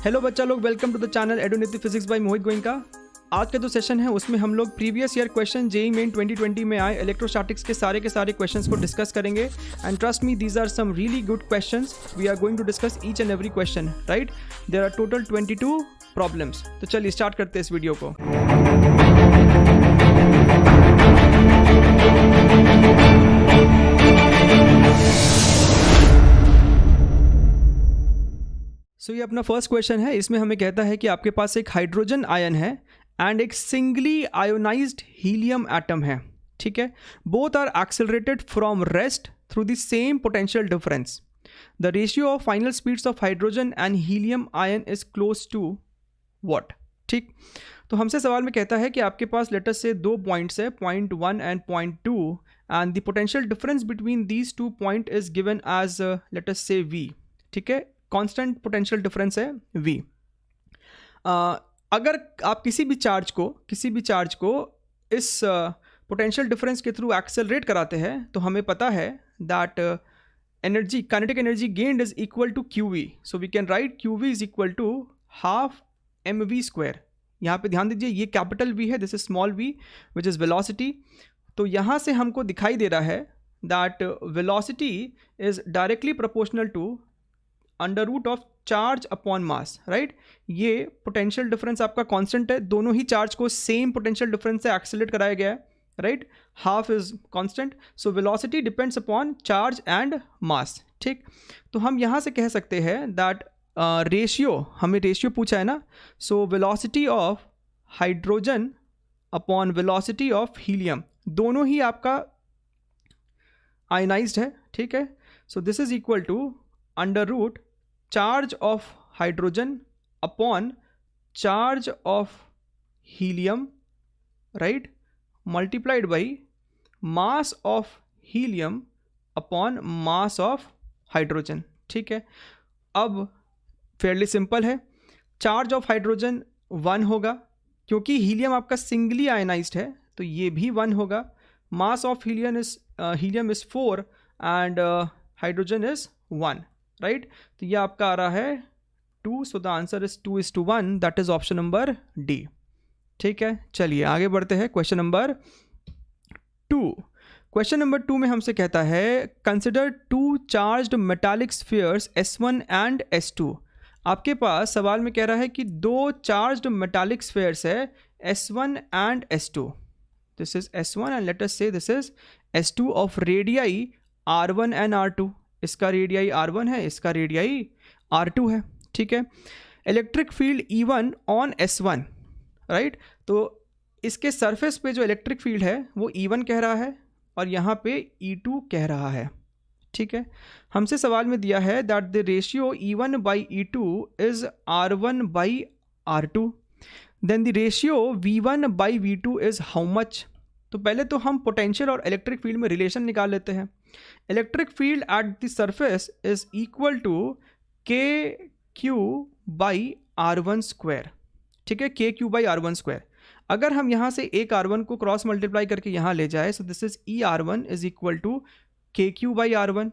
Hello बच्चा लोग, welcome to the channel एडोनिति फिजिक्स बाय मोहित गोइंका। आज का जो सेशन है उसमें हम लोग previous year question JEE main 2020 में आए इलेक्ट्रोस्टैटिक्स के सारे क्वेश्चंस को डिस्कस करेंगे। And trust me, these are some really good questions. We are going to discuss each and every question, right. There are total 22 problems. तो चलिए start करते हैं इस वीडियो को। सो ये अपना फर्स्ट क्वेश्चन है। इसमें हमें कहता है कि आपके पास एक हाइड्रोजन आयन है एंड एक सिंगली आयोनाइज्ड हीलियम एटम है, ठीक है। Both are accelerated from rest through the same potential difference. The ratio of final speeds of hydrogen and helium ion is close to what, ठीक। तो हमसे सवाल में कहता है कि आपके पास लेट अस से दो पॉइंट्स है, point 1 and point 2, and the potential difference between these two point is given as let us say V, ठीक है। कांस्टेंट पोटेंशियल डिफरेंस है V। अगर आप किसी भी चार्ज को इस पोटेंशियल डिफरेंस के थ्रू एक्सेलरेट कराते हैं तो हमें पता है that energy, kinetic energy gained is equal to QV। So we can write QV is equal to half mv²। यहाँ पे ध्यान दीजिए, ये कैपिटल V है, this is small v which is velocity. तो यहाँ से हमको दिखाई दे रहा है that velocity is directly proportional to under root of charge upon mass, right. ये पोटेंशियल डिफरेंस आपका कांस्टेंट है, दोनों ही चार्ज को सेम पोटेंशियल डिफरेंस से एक्सेलरेट कराया गया है, right. Half is constant, so velocity depends upon charge and mass, ठीक। तो हम यहाँ से कह सकते हैं दैट रेशियो, हमें रेशियो पूछा है ना, so velocity of hydrogen upon velocity of helium, दोनों ही आपका आयनाइज्ड है, ठीक है। So this is equal to under root charge of hydrogen upon charge of helium, right, multiplied by mass of helium upon mass of hydrogen, ठीक है। अब fairly simple है, चार्ज ऑफ हाइड्रोजन 1 होगा क्योंकि हीलियम आपका सिंगली आयनाइज्ड है, तो ये भी 1 होगा। मास of helium is 4 and hydrogen is 1, right. तो ये आपका आ रहा है 2, so the answer is 2:1, that is option number D, ठीक है। चलिए आगे बढ़ते हैं। क्वेश्चन नंबर 2 में हमसे कहता है consider 2 charged metallic spheres S1 and S2। आपके पास सवाल में कह रहा है कि 2 चार्ज्ड मेटालिक स्फीयर्स है S1 and S2। This is S1 and let us say this is S2 of radii R1 and R2। इसका रेडियाई R1 है, इसका रेडियाई R2 है, ठीक है। Electric field E1 on S1, right. तो इसके surface पे जो इलेक्ट्रिक फील्ड है वो E1 कह रहा है और यहाँ पे E2 कह रहा है, ठीक है। हमसे सवाल में दिया है that the ratio E1 by E2 is R1 by R2, then the ratio V1 by V2 is how much. तो पहले तो हम पोटेंशियल और इलेक्ट्रिक फील्ड में रिलेशन निकाल लेते हैं। Electric field at the surface is equal to KQ by R1², ठीक है, KQ बाई R1²। अगर हम यहाँ से एक R1 को क्रॉस मल्टीप्लाई करके यहाँ ले जाए, so this is ER1 is equal to KQ by R1।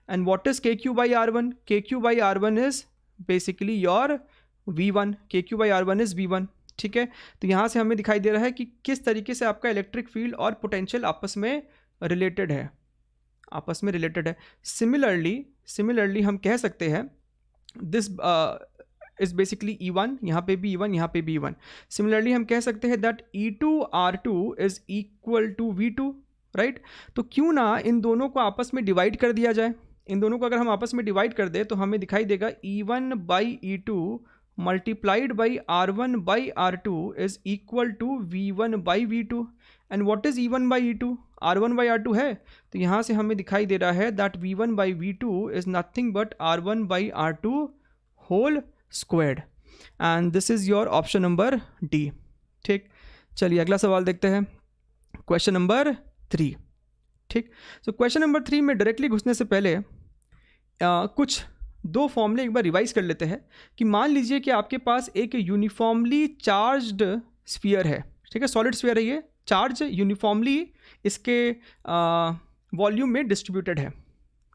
And what is KQ by R1? KQ by R1 is basically your V1, KQ by R1 is V1, ठीक है। तो यहाँ से हमें दिखाई दे रहा है कि किस तरीके से आपका इलेक्ट्रिक फील्ड और पोटेंशियल आपस में रिलेटेड है, सिमिलरली हम कह सकते हैं दिस इज बेसिकली E1, यहाँ पे भी E1, यहाँ पे भी E1। सिमिलरली हम कह सकते हैं that E2 R2 is equal to V2, right. तो क्यों ना इन दोनों को आपस में डिवाइड कर दिया जाए। इन दोनों को अगर हम आपस में डिवाइड कर दें तो हमें दिखाई देगा E1 by E2 multiplied by R1 by R2 is equal to V1 by V2। And what is E1 by E2? R1 by R2 है, तो यहाँ से हमें दिखाई दे रहा है that V1 by V2 is nothing but R1 by R2 whole squared, and this is your option number D, ठीक। चलिए अगला सवाल देखते हैं, क्वेश्चन नंबर 3, ठीक। सो क्वेश्चन नंबर 3 में डायरेक्टली घुसने से पहले कुछ 2 फॉर्मूले एक बार रिवाइज कर लेते हैं। कि मान लीजिए कि आपके पास एक यूनिफॉर्मली चार्ज्ड स्फीयर है, ठीक है, सॉलिड स्फीयर है, ये चार्ज यूनिफॉर्मली इसके वॉल्यूम में डिस्ट्रीब्यूटेड है,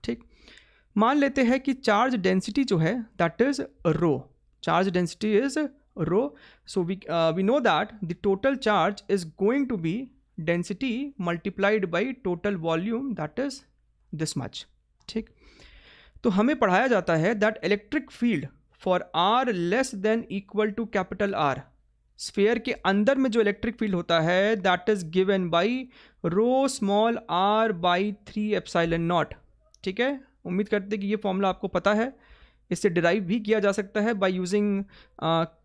ठीक। मान लेते हैं कि चार्ज डेंसिटी जो है that is rho, charge density is rho. So we know that the total charge is going to be density multiplied by total volume, that is this much. ठीक, तो हमें पढ़ाया जाता है that electric field for r less than equal to capital R, sphere के अंदर में जो इलेक्ट्रिक फील्ड होता है that is given by rho small r by 3 epsilon naught. ठीक है, उम्मीद करते हैं कि ये फॉर्मूला आपको पता है. इससे डिराइव भी किया जा सकता है by using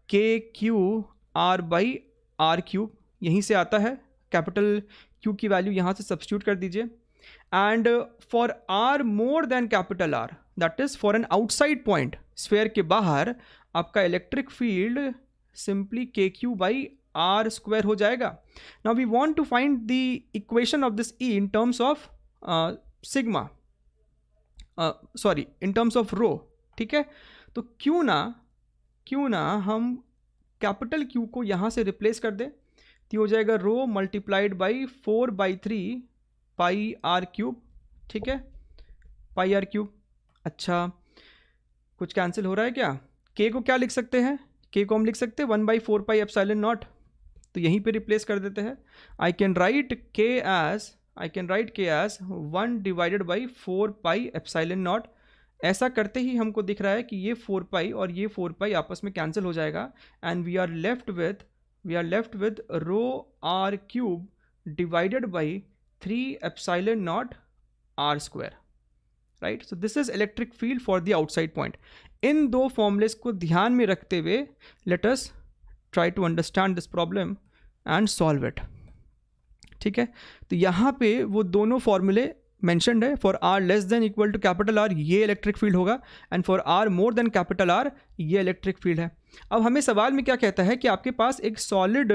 K Q R by R cube. यहीं से आता है. कैपिटल क्यू की वैल्यू यहाँ से सब्स्टिट्यूट कर दीजिए. And for R more than capital R, that is for an outside point, sphere के बाहर आपका electric field simply K Q by R square हो जाएगा. Now we want to find the equation of this E in terms of sigma, sorry in terms of rho. ठीक है, तो क्यों ना हम कैपिटल क्यू को यहाँ से रिप्लेस कर दें. तो हो जाएगा rho multiplied by 4/3 pi R cube. ठीक है, पाई आर क्यूब. अच्छा, कुछ कैंसिल हो रहा है क्या? के को क्या लिख सकते हैं? के को हम लिख सकते हैं 1/4 पाई एप्सिलॉन नॉट. तो यहीं पे रिप्लेस कर देते हैं. I can write K as 1 divided by 4 pi epsilon naught. ऐसा करते ही हमको दिख रहा है कि ये 4 पाई और ये 4 पाई आपस में कैंसिल हो जाएगा. And we are left with rho R cube divided by 3 epsilon naught R square. Right, so this is electric field for the outside point. इन दो फॉर्मूलेस को ध्यान में रखते हुए let us try to understand this problem and solve it. ठीक है, तो यहाँ पे वो दोनों फॉर्मूले मेंशन्ड है. For R less than equal to capital R ये इलेक्ट्रिक फील्ड होगा, and for R more than capital R ये इलेक्ट्रिक फील्ड है. अब हमें सवाल में क्या कहता है कि आपके पास एक सॉलिड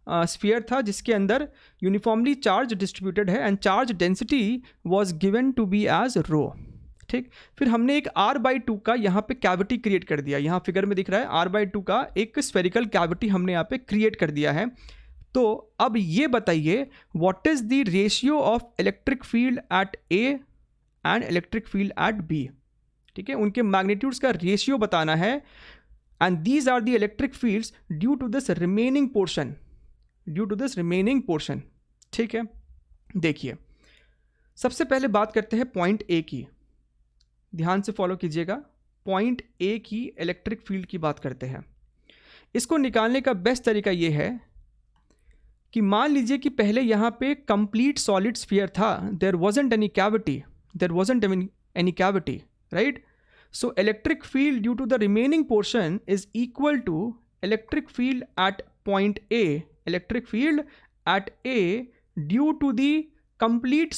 स्फीयर था जिसके अंदर यूनिफॉर्मली चार्ज डिस्ट्रीब्यूटेड है and charge density was given to be as rho. ठीक, फिर हमने एक r/2 का यहाँ पे कैविटी क्रिएट कर दिया. यहाँ फिगर में दिख रहा है r/2 का एक स्फेरिकल कैविटी हमने यहाँ पे क्रिएट कर दिया है. तो अब ये बताइए what is the ratio of electric field at A and electric field at B. ठीक है, उनके मैग्नीट्यूड्स का रेशियो बताना है. And these are the electric fields due to this remaining portion. ठीक है, देखिए सबसे पहले बात करते हैं पॉइंट ए की. ध्यान से फॉलो कीजिएगा. पॉइंट ए की इलेक्ट्रिक फील्ड की बात करते हैं. इसको निकालने का बेस्ट तरीका ये है कि मान लीजिए कि पहले यहाँ पे कंप्लीट सॉलिड स्फीयर था. There wasn't any cavity, right. So electric field due to the remaining portion is equal to electric field at point A. Electric field at A due to the complete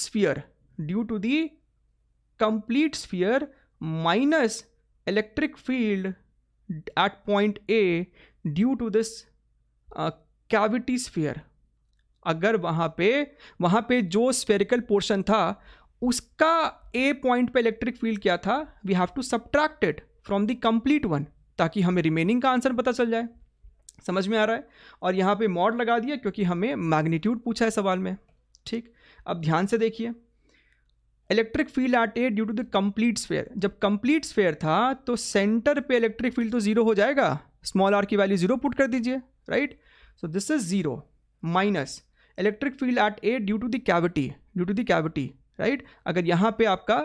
sphere minus electric field at point A due to this cavity sphere. अगर वहाँ पे जो spherical portion था उसका A point पे electric field क्या था, we have to subtract it from the complete one ताकि हमें रिमेनिंग का आंसर पता चल जाए. समझ में आ रहा है? और यहाँ पे मॉड लगा दिया क्योंकि हमें मैग्नीट्यूड पूछा है सवाल में. ठीक, अब ध्यान से देखिए. Electric field at A due to the complete sphere. जब कंप्लीट स्फीयर था तो सेंटर पे इलेक्ट्रिक फील्ड तो जीरो हो जाएगा. स्मॉल आर की वैल्यू जीरो पुट कर दीजिए. Right, so this is zero minus electric field at A due to the cavity. Right, अगर यहाँ पे आपका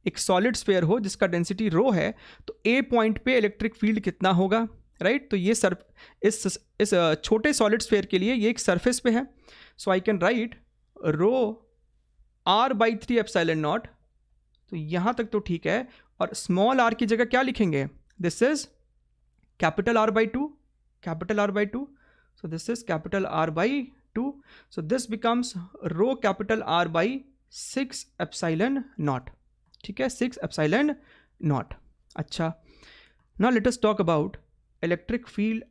एक सॉलिड स्फीयर हो जिसका डेंसिटी रो है तो ए पॉइंट पे इलेक्ट्रिक फील्ड कितना होगा. राइट, तो ये इस छोटे सॉलिड स्फीयर के लिए ये एक सरफेस पे है. So I can write rho r/3 epsilon naught. तो यहाँ तक तो ठीक है. और स्मॉल r की जगह क्या लिखेंगे? This is capital R/2. So this is capital R/2. So this becomes rho capital R/6 epsilon naught. ठीक है, 6 एप्सिलॉन नॉट. अच्छा, now let us talk about electric field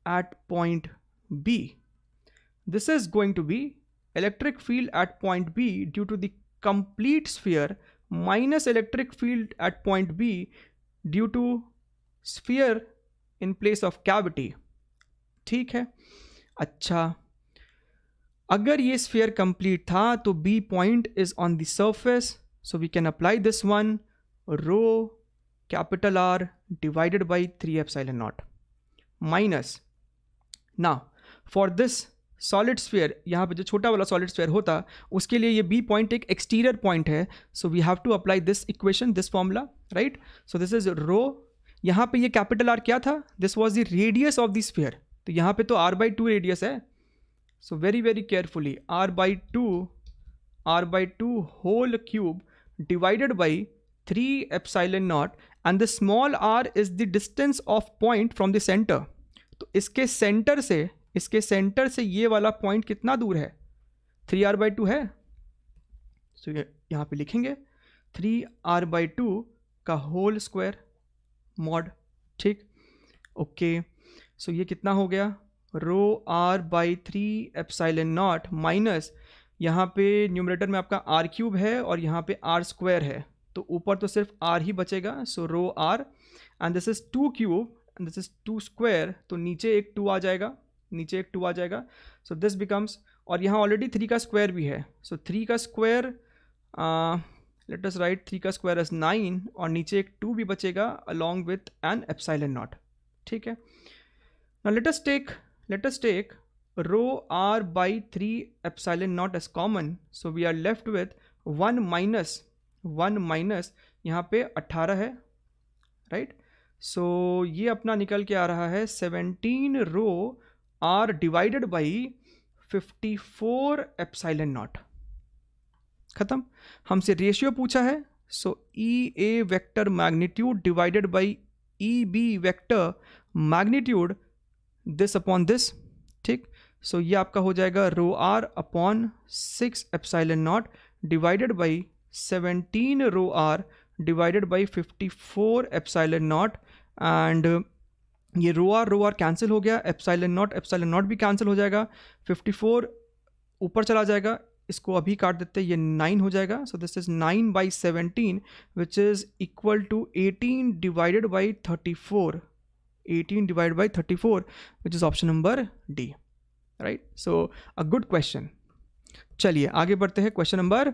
at point B. This is going to be electric field at point B due to the complete sphere minus electric field at point B due to sphere in place of cavity. ठीक है. अच्छा, अगर ये sphere complete था तो B point is on the surface, so we can apply this one. Rho capital R divided by 3 epsilon not minus, ना for this solid sphere, यहाँ पे जो छोटा वाला सॉलिड स्फीयर होता उसके लिए ये बी पॉइंट एक एक्सटीरियर पॉइंट है, so we have to apply this equation, this formula, right. So this is rho, यहाँ पे ये कैपिटल आर क्या था, this was the radius of the sphere, तो यहाँ पे तो r/2 रेडियस है. So very very carefully, r/2 whole cube divided by 3 epsilon naught, and the small r is the distance of point from the centre. तो इसके centre से ये वाला पॉइंट कितना दूर है, 3r/2 है. सो यहाँ पे लिखेंगे 3r/2 का होल स्क्वायर मॉड, ठीक. ओके, सो ये कितना हो गया, ρr/3 एप्सिलॉन नॉट माइनस, यहाँ पे न्यूमरेटर में आपका r³ है और यहाँ पे r² है, तो ऊपर तो सिर्फ r ही बचेगा. सो ρr and this is 2³ and this is 2², तो नीचे एक 2 आ जाएगा, सो दिस बिकम्स, और यहाँ ऑलरेडी 3 का स्क्वायर भी है, सो 3 का स्क्वायर, लेट अस राइट 3 का स्क्वायर इज 9, और नीचे एक 2 भी बचेगा along with an epsilon naught, ठीक है. Now let us take ρr/3 epsilon naught as common, so we are left with 1 minus यहाँ पे 18 है, राइट. सो ये अपना निकल के आ रहा है 17 ρr divided by 54 epsilon not. खत्म. हमसे रेशियो पूछा है, सो EA vector magnitude divided by EB vector magnitude, this upon this, ठीक. सो ये आपका हो जाएगा ρr/6 epsilon not divided by 17 ρr divided by 54 epsilon naught, and ये ρr कैंसिल हो गया, एप्सिलॉन नॉट भी कैंसिल हो जाएगा, 54 ऊपर चला जाएगा, इसको अभी काट देते हैं, ये 9 हो जाएगा. So this is 9/17 which is equal to 18 divided by 34, which is option number D, right. So a good question. चलिए आगे बढ़ते हैं. क्वेश्चन नंबर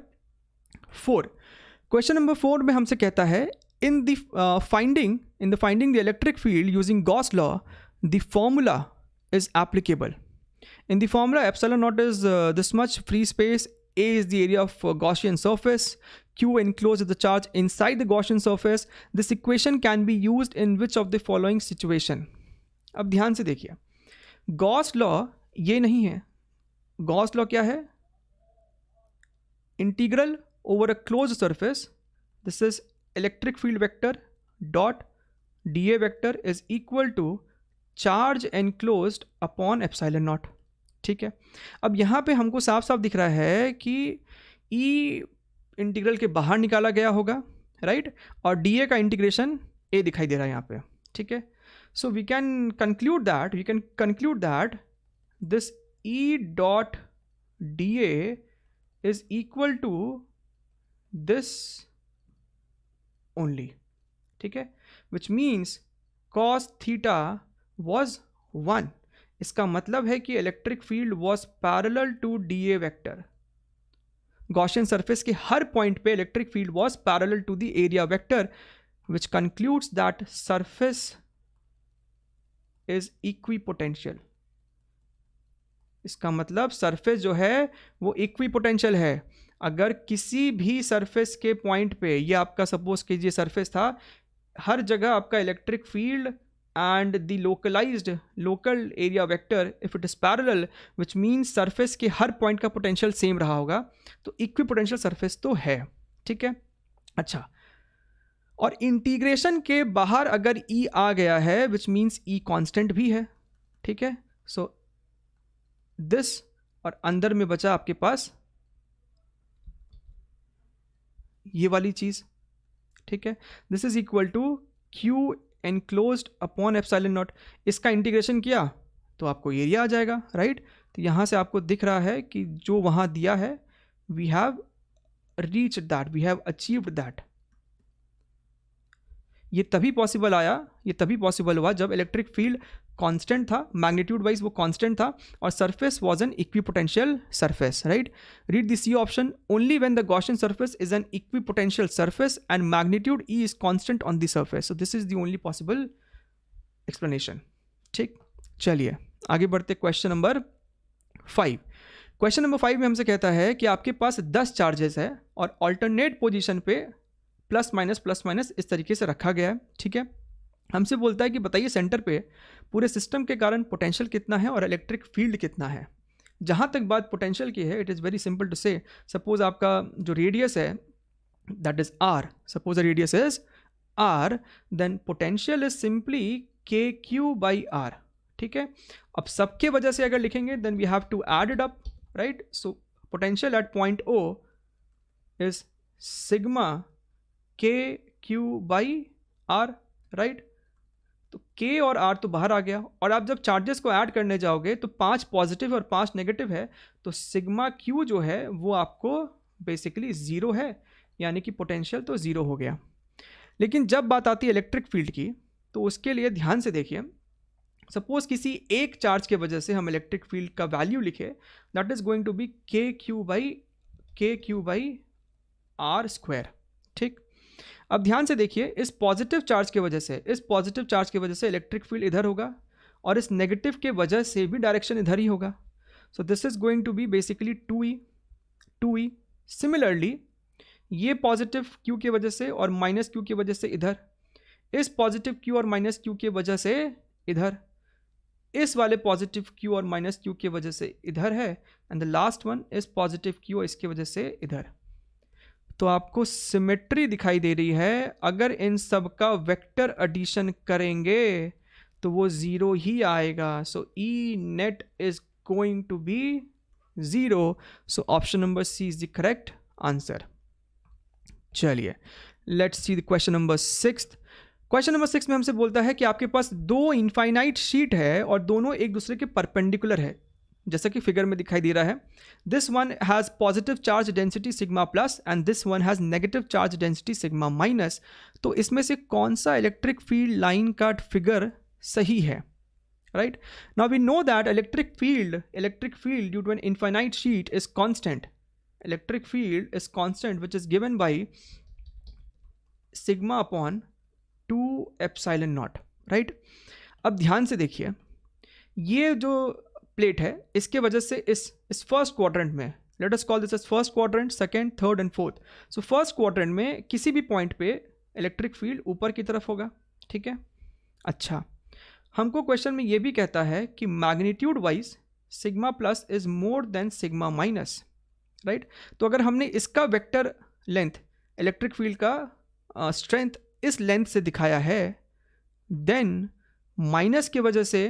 4 में हमसे कहता है, in the finding the electric field using Gauss law, the formula is applicable. In the formula, epsilon naught is this much free space, A is the area of Gaussian surface, Q enclosed is the charge inside the Gaussian surface. This equation can be used in which of the following situation? अब ध्यान से देखिए, Gauss law ये नहीं है. Gauss law क्या है, integral over a closed surface, this is electric field vector dot dA vector is equal to charge enclosed upon epsilon naught, ठीक है. अब यहाँ पे हमको साफ साफ दिख रहा है कि E इंटीग्रल के बाहर निकाला गया होगा, राइट, और dA का इंटीग्रेशन A दिखाई दे रहा है यहाँ पे, ठीक है. So we can conclude that this E dot dA is equal to this only, ठीक है, which means cos theta was 1. इसका मतलब है कि electric field was parallel to dA vector. Gaussian surface के हर पॉइंट पे electric field was parallel to the area vector, which concludes that surface is equipotential. इसका मतलब सरफेस जो है वो इक्विपोटेंशियल है. अगर किसी भी सरफेस के पॉइंट पे, ये आपका सपोज कीजिए सरफेस था, हर जगह आपका electric field and the local area vector if it is parallel, which means surface के हर पॉइंट का पोटेंशियल सेम रहा होगा, तो इक्विपोटेंशियल सरफेस तो है, ठीक है. अच्छा, और इंटीग्रेशन के बाहर अगर E आ गया है विच मीन्स E कांस्टेंट भी है, ठीक है. सो दिस, और अंदर में बचा आपके पास ये वाली चीज, ठीक है. This is equal to Q enclosed upon epsilon naught. इसका इंटीग्रेशन किया तो आपको एरिया आ जाएगा, राइट. तो यहां से आपको दिख रहा है कि जो वहां दिया है, we have reached that, we have achieved that. ये तभी पॉसिबल हुआ जब इलेक्ट्रिक फील्ड कांस्टेंट था, मैग्नीट्यूड वाइज वो कांस्टेंट था, और surface was an equipotential surface, right. Read the C option. Only when the Gaussian surface is an equipotential surface and magnitude E is constant on the surface. So this is the only possible explanation. ठीक, चलिए आगे बढ़ते. Question number 5. Question number 5 में हमसे कहता है कि आपके पास 10 चार्जेस है और ऑल्टरनेट पोजीशन पे प्लस माइनस इस तरीके से रखा गया है. ठीक है, हमसे बोलता है कि बताइए सेंटर पे पूरे सिस्टम के कारण पोटेंशियल कितना है और इलेक्ट्रिक फील्ड कितना है. जहाँ तक बात पोटेंशियल की है, it is very simple to say. Suppose आपका जो रेडियस है that is R, suppose the radius is R, then potential is simply K Q by R. ठीक है, अब सबके वजह से अगर लिखेंगे then we have to add it up, right. So potential at point O is sigma K Q by R, right. तो K और R तो बाहर आ गया, और आप जब चार्जेस को ऐड करने जाओगे तो 5 पॉजिटिव और 5 नेगेटिव है, तो सिग्मा Q जो है वो आपको बेसिकली 0 है, यानी कि पोटेंशियल तो 0 हो गया. लेकिन जब बात आती है इलेक्ट्रिक फील्ड की, तो उसके लिए ध्यान से देखिए. सपोज किसी एक चार्ज के वजह से हम इलेक्ट्रिक फील्ड का वैल्यू लिखे, that is going to be K Q by R square. ठीक, अब ध्यान से देखिए, इस पॉजिटिव चार्ज की वजह से इलेक्ट्रिक फील्ड इधर होगा, और इस नेगेटिव के वजह से भी डायरेक्शन इधर ही होगा. So this is going to be basically 2E. Similarly ये पॉजिटिव क्यू की वजह से और माइनस क्यू की वजह से इधर, इस पॉजिटिव क्यू और माइनस क्यू की वजह से इधर, इस वाले पॉजिटिव क्यू और माइनस क्यू की वजह से इधर है, एंड द लास्ट वन इस पॉजिटिव क्यू और इसकी वजह से इधर. तो आपको सिमेट्री दिखाई दे रही है. अगर इन सब का वेक्टर एडिशन करेंगे तो वो 0 ही आएगा. So E net is going to be 0. So option number C is the correct answer. चलिए let's see the question number 6. Question number 6 में हमसे बोलता है कि आपके पास 2 इनफाइनाइट शीट है और दोनों एक दूसरे के परपेंडिकुलर है, जैसा कि फिगर में दिखाई दे रहा है. This one has positive charge density sigma plus and this one has negative charge density sigma minus. तो इसमें से कौन सा इलेक्ट्रिक फील्ड लाइन का फिगर सही है, right. Now we know that electric field due to an infinite sheet is constant. Electric field is constant which is given by sigma upon 2 epsilon naught, right. अब ध्यान से देखिए, ये जो plate है इसके वजह से इस फर्स्ट क्वाड्रेंट में, let us call this as first quadrant, second, third and fourth. So first quadrant में किसी भी पॉइंट पे इलेक्ट्रिक फील्ड ऊपर की तरफ होगा. ठीक है, अच्छा, हमको क्वेश्चन में ये भी कहता है कि magnitude wise sigma plus is more than sigma minus, right. तो अगर हमने इसका वेक्टर लेंथ, इलेक्ट्रिक फील्ड का स्ट्रेंथ इस लेंथ से दिखाया है, देन माइनस की वजह से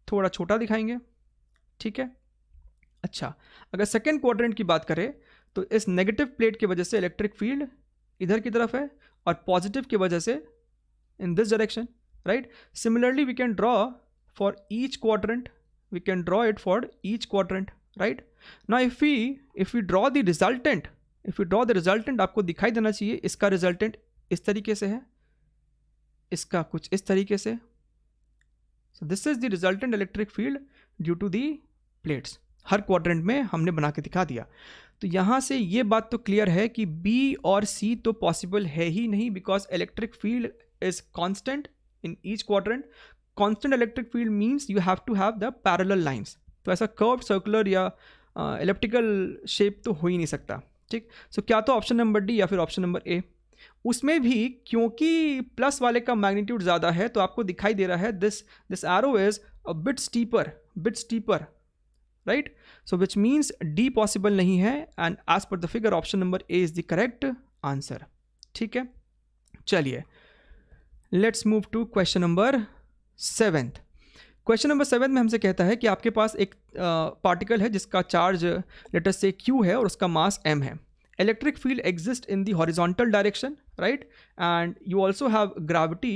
थोड़ा छोटा दिखाएंगे. ठीक है, अच्छा, अगर सेकेंड क्वाड्रेंट की बात करें तो इस नेगेटिव प्लेट की वजह से इलेक्ट्रिक फील्ड इधर की तरफ है और पॉजिटिव की वजह से in this direction, right. Similarly we can draw for each quadrant, right. Now if we draw the resultant, आपको दिखाई देना चाहिए इसका रिजल्टेंट इस तरीके से है, इसका कुछ इस तरीके से. So this is the resultant electric field due to the plates. Her quadrant में हमने बना के दिखा दिया. तो यहाँ से ये बात तो क्लियर है कि B और C तो पॉसिबल है ही नहीं, because electric field is constant in each quadrant. Constant electric field means you have to have the parallel lines. तो ऐसा कर्व, सर्कुलर या एलिप्टिकल शेप तो हो ही नहीं सकता. ठीक, सो क्या तो ऑप्शन नंबर डी या फिर ऑप्शन नंबर ए. उसमें भी क्योंकि प्लस वाले का मैग्नीट्यूड ज़्यादा है तो आपको दिखाई दे रहा है this arrow is a bit steeper, right. So which means D possible नहीं है, and as per the figure option number A is the correct answer. ठीक है, चलिए let's move to question number 7. Question number 7 में हमसे कहता है कि आपके पास एक पार्टिकल है जिसका चार्ज लेट अस से Q है और उसका मास M है. Electric field exists in the horizontal direction, right? And you also have gravity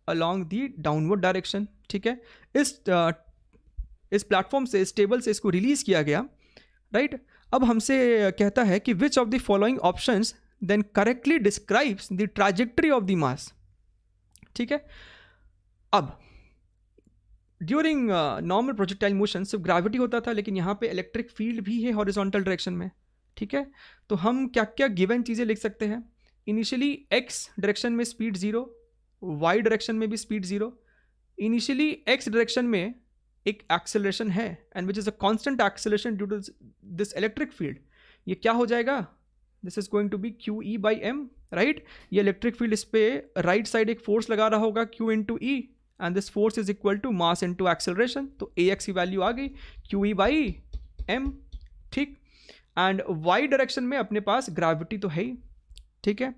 along the downward direction. ठीक है, इस प्लेटफॉर्म से, इस टेबल से इसको रिलीज किया गया, राइट. अब हमसे कहता है कि which of the following options then correctly describes the trajectory of the mass. ठीक है, अब ड्यूरिंग नॉर्मल प्रोजेक्टाइल मोशन सिर्फ ग्रेविटी होता था, लेकिन यहाँ पे इलेक्ट्रिक फील्ड भी है हॉरिजॉन्टल डायरेक्शन में, ठीक है। तो हम क्या क्या गिवन चीज़ें लिख सकते हैं? इनिशियली एक्स डायरेक्शन में स्पीड 0, वाई डायरेक्शन में भी स्पीड 0। इनिशियली एक्स डायरेक्शन में एक एक्सेलरेशन है and which is a constant acceleration due to this electric field. ये क्या हो जाएगा? This is going to be Q E by M, right. ये इलेक्ट्रिक फील्ड इस पे राइट साइड एक फोर्स लगा रहा होगा Q into E, and this force is equal to mass into acceleration. तो ए एक्स की वैल्यू आ गई क्यू ई बाई एम, ठीक। एंड वाई डायरेक्शन में अपने पास ग्रेविटी तो है ही, ठीक है।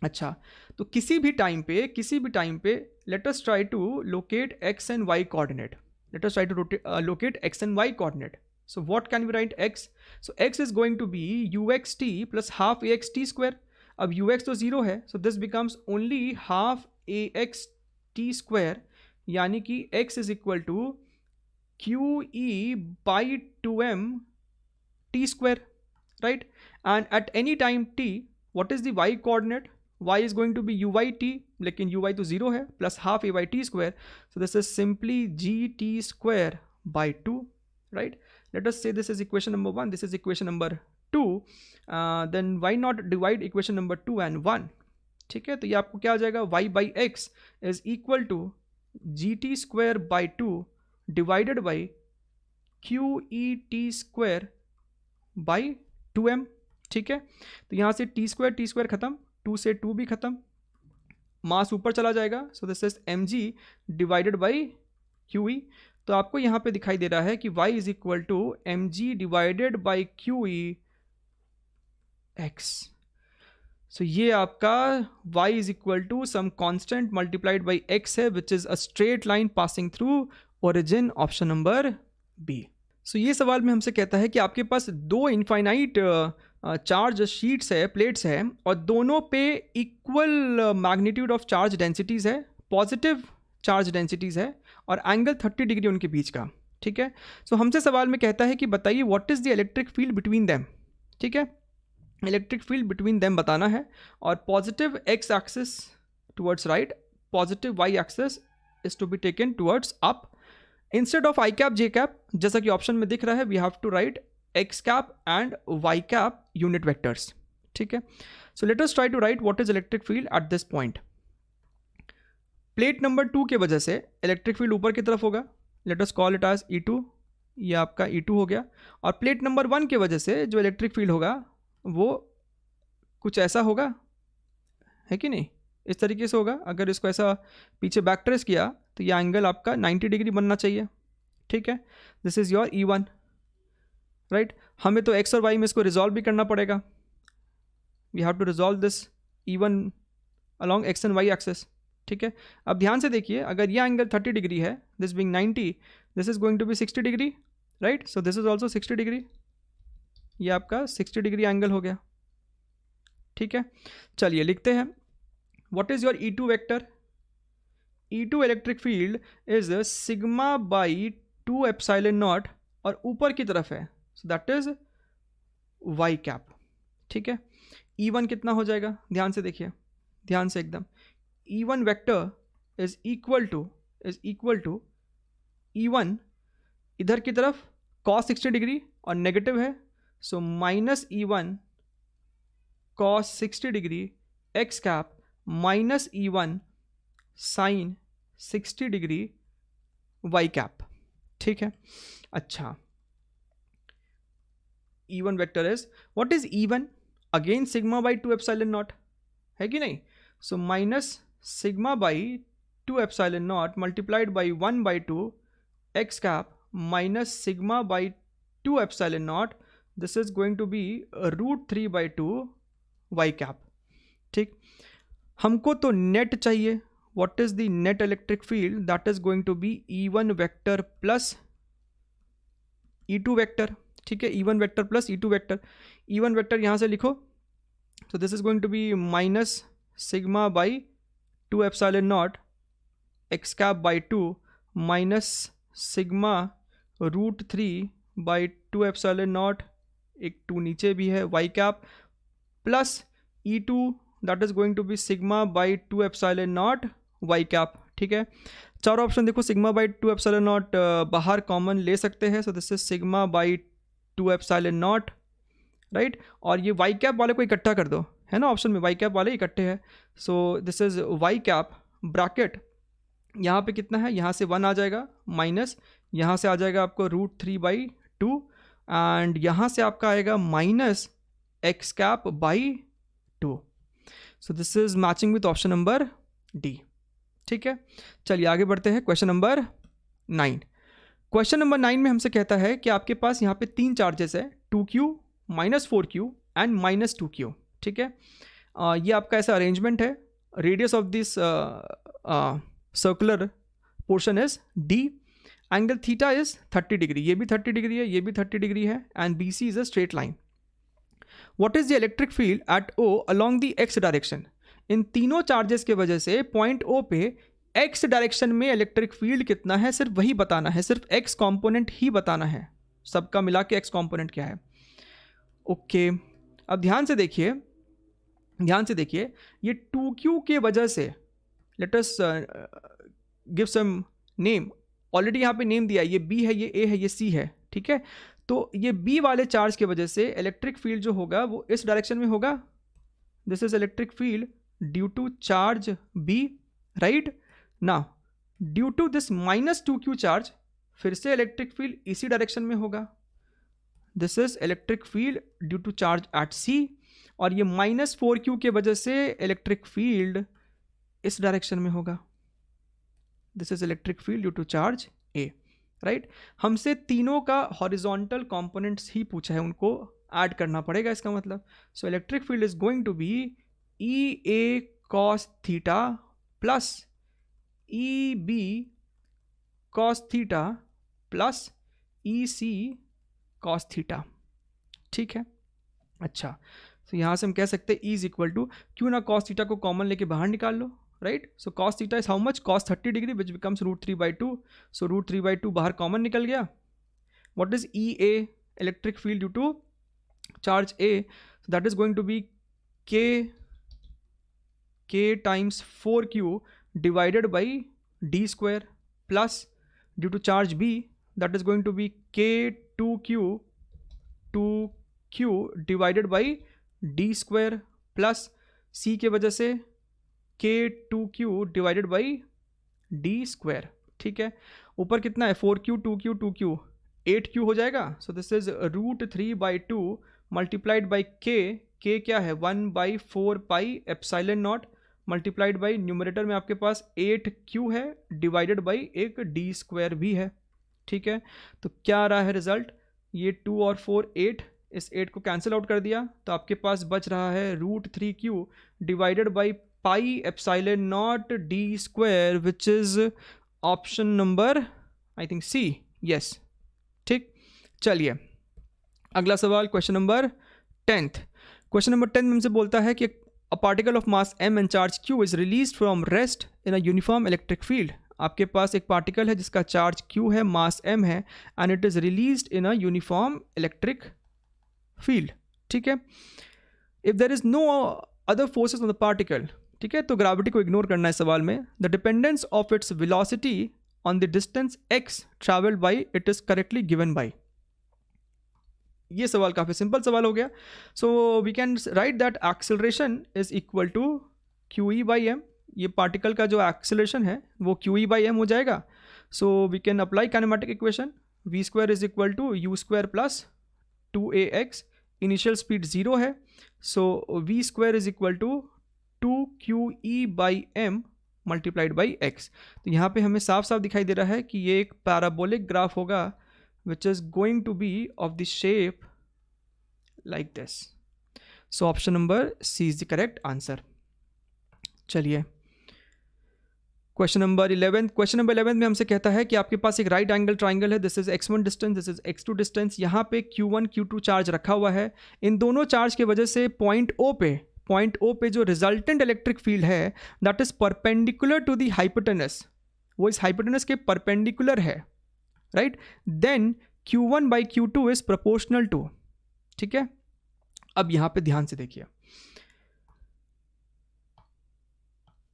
अच्छा, तो किसी भी टाइम पे let us try to locate X and Y coordinate. Let us try to locate x and y coordinate. So what can we write x? So x is going to be uxt plus half axt square. अब ux तो 0 है, so this becomes only half axt square, यानी कि x is equal to qe by 2m t square, right? And at any time t, what is the y coordinate? Y is going to be uyt, लेकिन uy तो 0 है, plus half ayt square. So this is simply gt square by 2, right? Let us say this is equation number 1, this is equation number 2. Then why not divide equation number 2 and 1? ठीक है, तो ये आपको क्या आ जाएगा? y by x is equal to gt square by 2 divided by qet square by 2m, ठीक है। तो यहाँ से t square खत्म, 2 से 2 भी खत्म, मास ऊपर चला जाएगा। So this is M G divided by Q E. तो आपको यहाँ पे दिखाई दे रहा है कि y is equal to M G divided by Q E X. So ये आपका y is equal to some constant multiplied by x है, which is a straight line passing through origin, option number B. सो ये सवाल में हमसे कहता है कि आपके पास दो इनफाइनाइट चार्ज शीट्स है, प्लेट्स है, और दोनों पे equal magnitude of charge densities है, पॉजिटिव चार्ज डेंसिटीज़ है, और एंगल 30 डिग्री उनके बीच का, ठीक है। सो हमसे सवाल में कहता है कि बताइए what is the electric field between them, ठीक है। इलेक्ट्रिक फील्ड बिटवीन देम बताना है, और positive X axis towards right, positive Y axis is to be taken towards up. Instead of I cap J cap, जैसा कि option में दिख रहा है, we have to write x cap and y cap unit vectors, ठीक है। So let us try to write what is electric field at this point. Plate number 2 के वजह से इलेक्ट्रिक फील्ड ऊपर की तरफ होगा, let us call it as E2, ये आपका E2 हो गया। और प्लेट नंबर 1 की वजह से जो इलेक्ट्रिक फील्ड होगा वो कुछ ऐसा होगा, है कि नहीं? इस तरीके से होगा। अगर इसको ऐसा पीछे बैक ट्रेस किया तो ये एंगल आपका 90 डिग्री बनना चाहिए, ठीक है। This is your E1, right. हमें तो x और y में इसको रिजॉल्व भी करना पड़ेगा। We have to resolve this E1 along x and y axes, ठीक है। अब ध्यान से देखिए, अगर ये एंगल 30 डिग्री है, this being 90, this is going to be 60 degree, right. So this is also 60 degree, ये आपका 60 डिग्री एंगल हो गया, ठीक है। चलिए लिखते हैं, what is your E2 vector? E2 electric field is sigma by 2 epsilon naught, और ऊपर की तरफ है, so that is Y cap, ठीक है। E1 कितना हो जाएगा? ध्यान से देखिए, ध्यान से एकदम। E1 vector is equal to E1, इधर की तरफ cos 60 डिग्री और नेगेटिव है, so minus E1 cos 60 degree x cap minus E1 sine 60 degree y cap, ठीक है। अच्छा, E1 vector is, what is E1? Again sigma by 2 epsilon naught, है कि नहीं? So minus sigma by 2 epsilon naught multiplied by 1 by 2 X cap minus sigma by 2 epsilon naught, this is going to be √3 by 2 Y cap, ठीक। हमको तो net चाहिए, what is the net electric field? That is going to be E1 vector plus E2 vector, ठीक है। E1 vector plus E2 vector. E1 vector यहाँ से लिखो, so this is going to be minus sigma by 2 epsilon naught X cap by 2 minus sigma √3 by 2 epsilon naught, एक 2 नीचे भी है, Y cap plus E2 that is going to be sigma by 2 epsilon naught Y cap, ठीक है। चारों option देखो, sigma by 2 epsilon naught बाहर common ले सकते हैं, so this is sigma by 2 epsilon naught, right. और ये वाई कैप वाले को इकट्ठा कर दो, है ना, ऑप्शन में वाई कैप वाले इकट्ठे हैं, so this is Y cap bracket, यहाँ पे कितना है, यहाँ से 1 आ जाएगा, माइनस यहाँ से आ जाएगा आपको √3/2 एंड यहाँ से आपका आएगा minus x cap by 2। So this is matching with option number D. ठीक है, चलिए आगे बढ़ते हैं। Question number 9। क्वेश्चन नंबर 9 में हमसे कहता है कि आपके पास यहाँ पे 3 चार्जेस है, 2q -4q एंड -2q। ठीक है, ये आपका ऐसा अरेंजमेंट है। Radius of this circular portion is d, angle theta is 30 degree, ये भी 30 डिग्री है, ये भी 30 डिग्री है, and BC is a straight line. What is the electric field at O along the x direction. इन तीनों charges के वजह से पॉइंट O पे x डायरेक्शन में इलेक्ट्रिक फील्ड कितना है, सिर्फ वही बताना है, सिर्फ x कंपोनेंट ही बताना है, सबका मिला के x कंपोनेंट क्या है। ओके, अब ध्यान से देखिए, ये 2q के वजह से, let us give some name, already यहाँ पे नेम दिया है, ये B है, ये A है, ये C है। ठीक है, तो ये B वाले चार्ज के वजह से इलेक्ट्रिक फील्ड जो होगा वो इस डायरेक्शन में होगा, this is electric field due to charge B, right. Now due to this -2q charge, फिर से इलेक्ट्रिक फील्ड इसी डायरेक्शन में होगा, this is electric field due to charge at C, और ये -4q के वजह से इलेक्ट्रिक फील्ड इस डायरेक्शन में होगा, this is electric field due to charge A, right. हमसे तीनों का हॉरिजॉन्टल कंपोनेंट्स ही पूछा है, उनको ऐड करना पड़ेगा इसका मतलब। So electric field is going to be EA cos theta plus EB cos theta plus EC cos theta. ठीक है, अच्छा, तो यहाँ से हम कह सकते हैं E इज इक्वल टू, क्यों ना cos थीटा को कॉमन लेके बाहर निकाल लो, right. So cos theta is how much, cos 30 degree which becomes √3/2, so √3/2 बाहर कॉमन निकल गया। What is EA, electric field due to charge A, so that is going to be k times 4q divided by d square, plus due to charge B that is going to be k 2q divided by d square, plus C के वजह से k2q divided by d square। ठीक है, ऊपर कितना है, 4q 2q 2q 8q हो जाएगा, so this is √3/2 multiplied by k क्या है, 1/4 pi epsilon naught, multiplied by numerator में आपके पास 8q है, डिवाइडेड बाई एक d स्क्वायर भी है। ठीक है, तो क्या आ रहा है रिजल्ट, ये 2 और 4 8, इस 8 को कैंसिल आउट कर दिया, तो आपके पास बच रहा है √3q divided by pi epsilon not d square, which is option number I think C, yes. ठीक, चलिए अगला सवाल, question number 10th। Question number 10 में हमसे बोलता है कि a particle of mass m and charge q is released from rest in a uniform electric field. आपके पास एक पार्टिकल है जिसका चार्ज q है, मास m है, and it is released in a uniform electric field. ठीक है, if there is no other forces on the particle, ठीक है, तो ग्रेविटी को इग्नोर करना है सवाल में। The dependence of its velocity on the distance x travelled by it is correctly given by. ये सवाल काफ़ी सिंपल सवाल हो गया। So we can write that acceleration is equal to QE/m। ये पार्टिकल का जो एक्सेलरेशन है वो QE/m हो जाएगा। So we can apply kinematic equation, v² is equal to u² plus 2ax। Initial speed 0 है, so v² is equal to 2QE/m multiplied by x। तो यहाँ पे हमें साफ साफ दिखाई दे रहा है कि ये एक पैराबोलिक ग्राफ होगा which is going to be of the shape like this. So option number C is the correct answer. चलिए क्वेश्चन नंबर 11। क्वेश्चन नंबर 11 में हमसे कहता है कि आपके पास एक राइट एंगल ट्राइंगल है, this is x1 distance, this is x2 distance, यहाँ पे q1 q2 चार्ज रखा हुआ है। इन दोनों चार्ज की वजह से पॉइंट O पे जो रिजल्टेंट इलेक्ट्रिक फील्ड है that is perpendicular to the hypotenuse, वो इस हाइपोटेनस के परपेंडिकुलर है, right. Then Q1/Q2 is proportional to. ठीक है, अब यहां पे ध्यान से देखिए,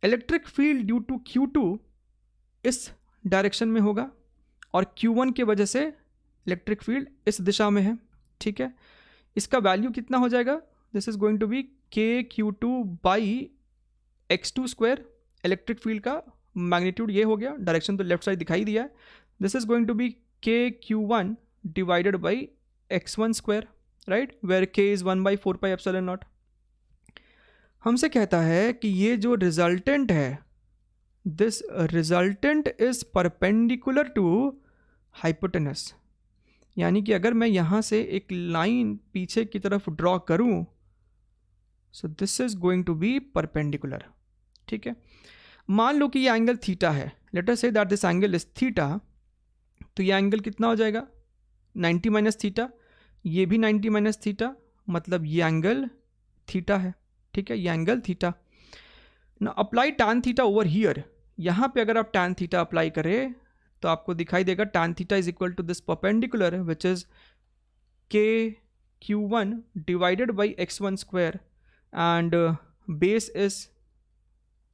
electric field due to Q2 इस डायरेक्शन में होगा और Q1 की वजह से इलेक्ट्रिक फील्ड इस दिशा में है, ठीक है। इसका वैल्यू कितना हो जाएगा, this is going to be KQ2 by x2 square. Electric field का मैग्नीट्यूड ये हो गया, डायरेक्शन तो लेफ्ट साइड दिखाई दिया है। This is going to be KQ1 divided by x1 square, right, where k is 1/4πε0। हमसे कहता है कि ये जो रिजल्टेंट है, this resultant is perpendicular to hypotenuse, यानी कि अगर मैं यहाँ से एक लाइन पीछे की तरफ ड्रॉ करूँ, so this is going to be perpendicular, ठीक है। मान लो कि ये एंगल थीटा है, let us say that this angle is theta, तो ये एंगल कितना हो जाएगा 90 माइनस थीटा, ये भी 90 माइनस थीटा, मतलब ये एंगल थीटा है, ठीक है, ये एंगल थीटा। ना apply tan theta over here, यहाँ पे अगर आप टैन थीटा अप्लाई करें तो आपको दिखाई देगा tan theta is equal to this perpendicular which is KQ1 divided by x1 square and base is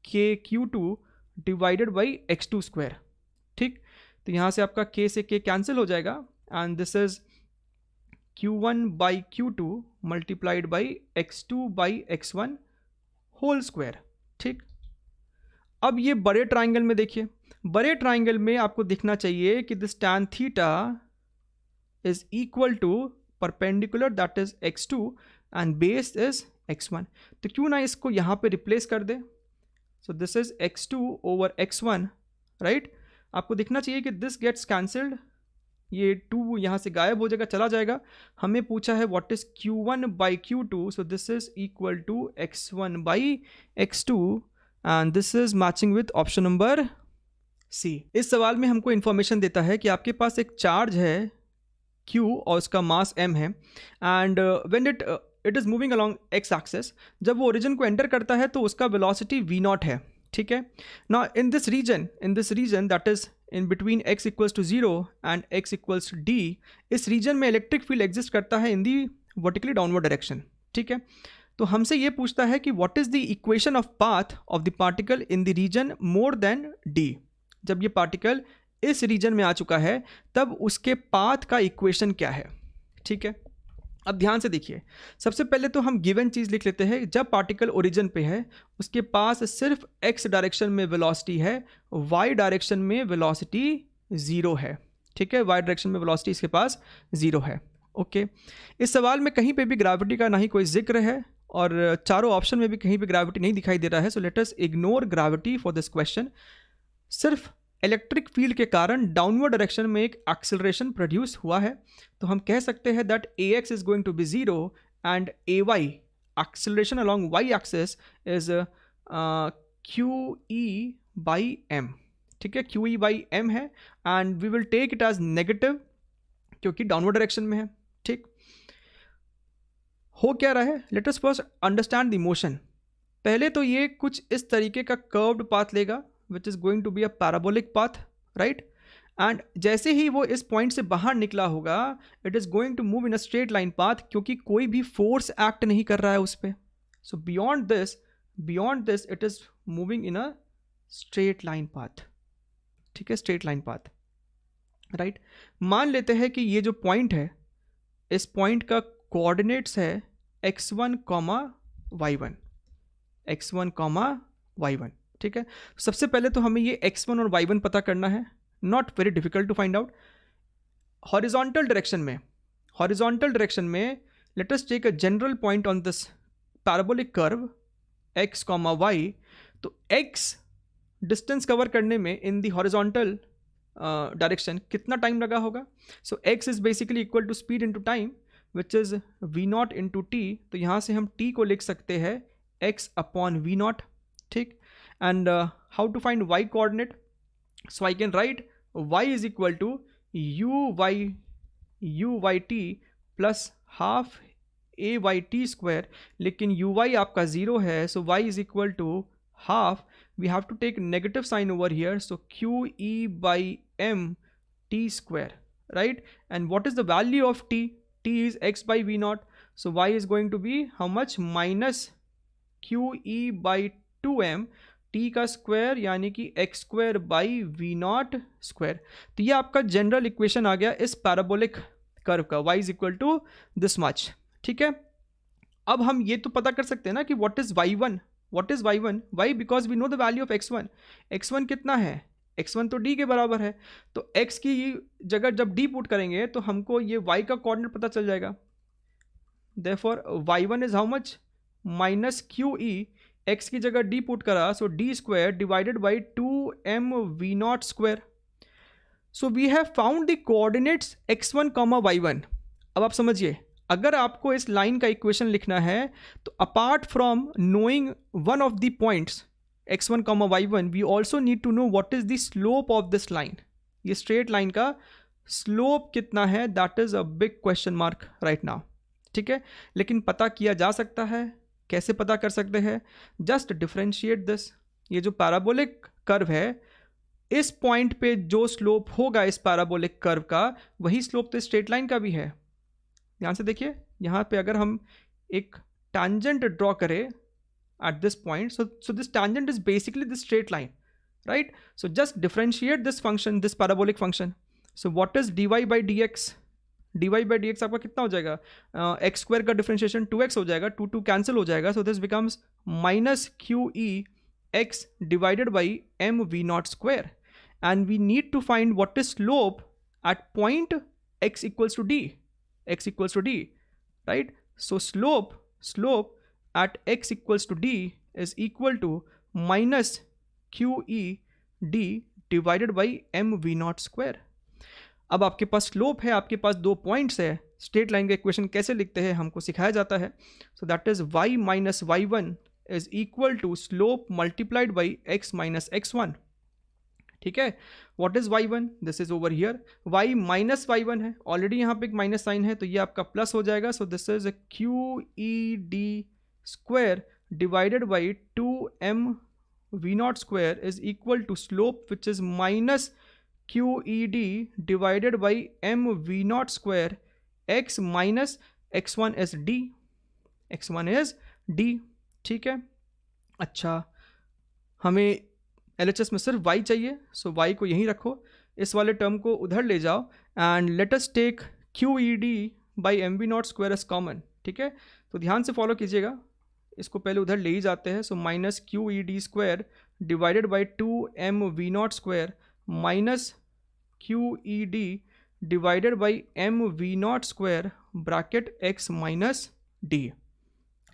KQ2 divided by x2 square, ठीक। तो यहाँ से आपका K से K कैंसिल हो जाएगा and this is Q1 by Q2 multiplied by x2 by x1 whole square, ठीक। अब ये बड़े ट्राइंगल में देखिए, बड़े ट्राइंगल में आपको दिखना चाहिए कि this tan theta is equal to perpendicular that is x2 and base is x1। तो क्यों ना इसको यहाँ पे रिप्लेस कर दे, so this is x2 over x1, right. आपको दिखना चाहिए कि दिस गेट्स कैंसल्ड, ये 2 यहाँ से गायब हो जाएगा, चला जाएगा। हमें पूछा है what is Q1 by Q2, so this is equal to x1 by x2 and this is matching with option number C. इस सवाल में हमको इन्फॉर्मेशन देता है कि आपके पास एक चार्ज है Q और उसका मास M है and when it is moving along x axis, जब वो ओरिजिन को एंटर करता है तो उसका वेलोसिटी v0 है, ठीक है ना। In this region that is in between x equals to 0 and x equals to d, इस रीजन में इलेक्ट्रिक फील्ड एग्जिस्ट करता है in the vertically downward direction, ठीक है। तो हमसे ये पूछता है कि what is the equation of path of the particle in the region more than d। जब ये पार्टिकल इस रीजन में आ चुका है तब उसके पाथ का इक्वेशन क्या है, ठीक है। अब ध्यान से देखिए, सबसे पहले तो हम गिवन चीज़ लिख लेते हैं, जब पार्टिकल ओरिजिन पे है उसके पास सिर्फ x डायरेक्शन में वेलोसिटी है, y डायरेक्शन में वेलोसिटी 0 है, ठीक है, y डायरेक्शन में वेलोसिटी इसके पास 0 है, ओके। इस सवाल में कहीं पे भी ग्रेविटी का ना ही कोई जिक्र है और चारों ऑप्शन में भी कहीं पे ग्रेविटी नहीं दिखाई दे रहा है, so let us ignore gravity for this question. सिर्फ इलेक्ट्रिक फील्ड के कारण डाउनवर्ड डायरेक्शन में एक एक्सेलरेशन प्रोड्यूस हुआ है, तो हम कह सकते हैं that ax is going to be 0 and ay acceleration along y axis is QE by m, ठीक है, QE बाई m है and we will take it as negative क्योंकि डाउनवर्ड डायरेक्शन में है, ठीक। हो क्या रहा है, let us first understand the motion. पहले तो ये कुछ इस तरीके का कर्व्ड पाथ लेगा which is going to be a parabolic path, right, and जैसे ही वो इस पॉइंट से बाहर निकला होगा it is going to move in a straight line path, क्योंकि कोई भी फोर्स एक्ट नहीं कर रहा है उस पर। सो beyond this it is moving in a straight line path, ठीक है, स्ट्रेट लाइन पाथ, राइट। मान लेते हैं कि ये जो पॉइंट है, इस पॉइंट का कोऑर्डिनेट्स है x1 comma y1, x1 comma y1, ठीक है। सबसे पहले तो हमें ये x1 और y1 पता करना है, not very difficult to find out. Horizontal direction में let us take a general point on this parabolic curve x comma y, तो x डिस्टेंस कवर करने में इन दी हॉरिजॉन्टल डायरेक्शन कितना टाइम लगा होगा, so x is basically equal to speed into time which is v0 into T. तो यहाँ से हम t को लिख सकते हैं x अपॉन v0, ठीक। And how to find y coordinate, so I can write y is equal to u y t plus half a y t square, लेकिन u y आपका 0 है, so y is equal to half, we have to take negative sign over here, so QE by m t square, right? And what is the value of t? T is x by v0, so y is going to be how much? Minus QE by 2m T का square यानी कि X square by V naught square. तो ये आपका general equation आ गया इस parabolic curve का, y is equal to this much. ठीक है, अब हम ये तो पता कर सकते हैं ना कि what is y1, what is y1, why because we know the value of x1। x1 कितना है, x1 तो d के बराबर है, तो x की जगह जब d पुट करेंगे तो हमको ये y का कोऑर्डिनेट पता चल जाएगा। Therefore y1 is how much, minus Q E, x की जगह d पुट करा, so d square divided by 2m v naught square. So we have found the coordinates x1 comma y1। अब आप समझिए, अगर आपको इस लाइन का इक्वेशन लिखना है तो apart from knowing one of the points x1 comma y1 we also need to know what is the slope of this line. ये स्ट्रेट लाइन का स्लोप कितना है, that is a big question mark right now. ठीक है, लेकिन पता किया जा सकता है। कैसे पता कर सकते हैं, जस्ट डिफरेंशिएट दिस। ये जो पैराबोलिक कर्व है, इस पॉइंट पे जो स्लोप होगा इस पैराबोलिक कर्व का, वही स्लोप तो स्ट्रेट लाइन का भी है। ध्यान से देखिए, यहाँ पे अगर हम एक टैंजेंट ड्रॉ करें at this point, so this tangent is basically this straight line, right. So just differentiate this function, this parabolic function. So what is D Y by D X, D Y by D X आपका कितना हो जाएगा, x square का differentiation 2x हो जाएगा, 2 cancel हो जाएगा, so this becomes minus Q E X divided by M V naught square. And we need to find what is slope at point x equals to D, x equals to d, right? So slope at x equals to d is equal to minus QE d divided by mv naught square। अब आपके पास slope है, आपके पास 2 points है, straight line का equation कैसे लिखते हैं हमको सिखाया जाता है। So that is y minus y1 is equal to slope multiplied by x minus x1। ठीक है, what is y1, this is over here, y minus y1 है, ऑलरेडी यहाँ पे एक माइनस साइन है, तो ये आपका प्लस हो जाएगा। So this is Q E D square divided by 2m v naught square is equal to slope which is minus Q E D divided by m v naught square, x minus x1 is d, x1 is d। ठीक है, अच्छा हमें LHS में सिर्फ y चाहिए, सो y को यहीं रखो, इस वाले टर्म को उधर ले जाओ and let us take Q E D by M V naught square as common. ठीक है, तो ध्यान से फॉलो कीजिएगा, इसको पहले उधर ले ही जाते हैं। So minus Q E D square divided by 2m V naught square minus Q E D divided by m V naught square bracket x minus d।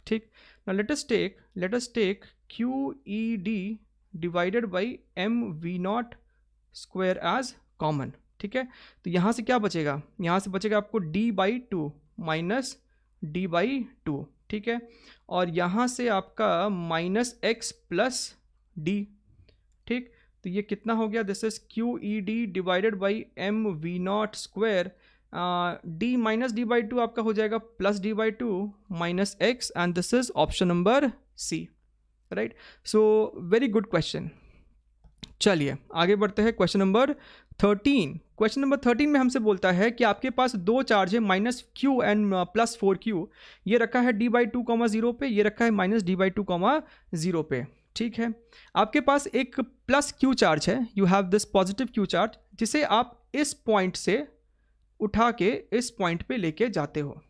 ठीक, now let us take Q E D divided by M V naught square as common. ठीक है, तो यहाँ से क्या बचेगा, यहाँ से बचेगा आपको d by 2 minus d by 2। ठीक है, और यहाँ से आपका माइनस x प्लस d। ठीक, तो ये कितना हो गया, this is Q E D divided by M V naught square, d minus d by 2 आपका हो जाएगा plus d by 2 minus x, and this is option number C, right. So very good question. चलिए आगे बढ़ते हैं, question number 13। Question number 13 में हमसे बोलता है कि आपके पास 2 चार्ज है minus Q and plus 4q, ये रखा है d बाई 2 कॉमा 0 पे, ये रखा है माइनस d बाई 2 कॉमा 0 पे। ठीक है, आपके पास एक प्लस q चार्ज है, you have this positive q charge, जिसे आप इस पॉइंट से उठा के इस पॉइंट पे लेके जाते हो,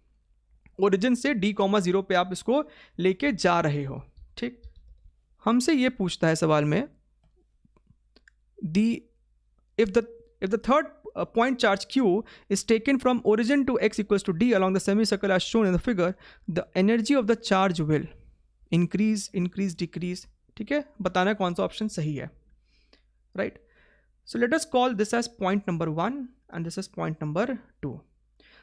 ओरिजिन से d कॉमा 0 पे आप इसको लेके जा रहे हो। ठीक, हमसे ये पूछता है सवाल में, if the third point charge q is taken from origin to x equals to d along the semicircle as shown in the figure, the energy of the charge will increase, decrease। ठीक है, बताना कौन सा option सही है, right. So let us call this as point number 1 and this is point number 2।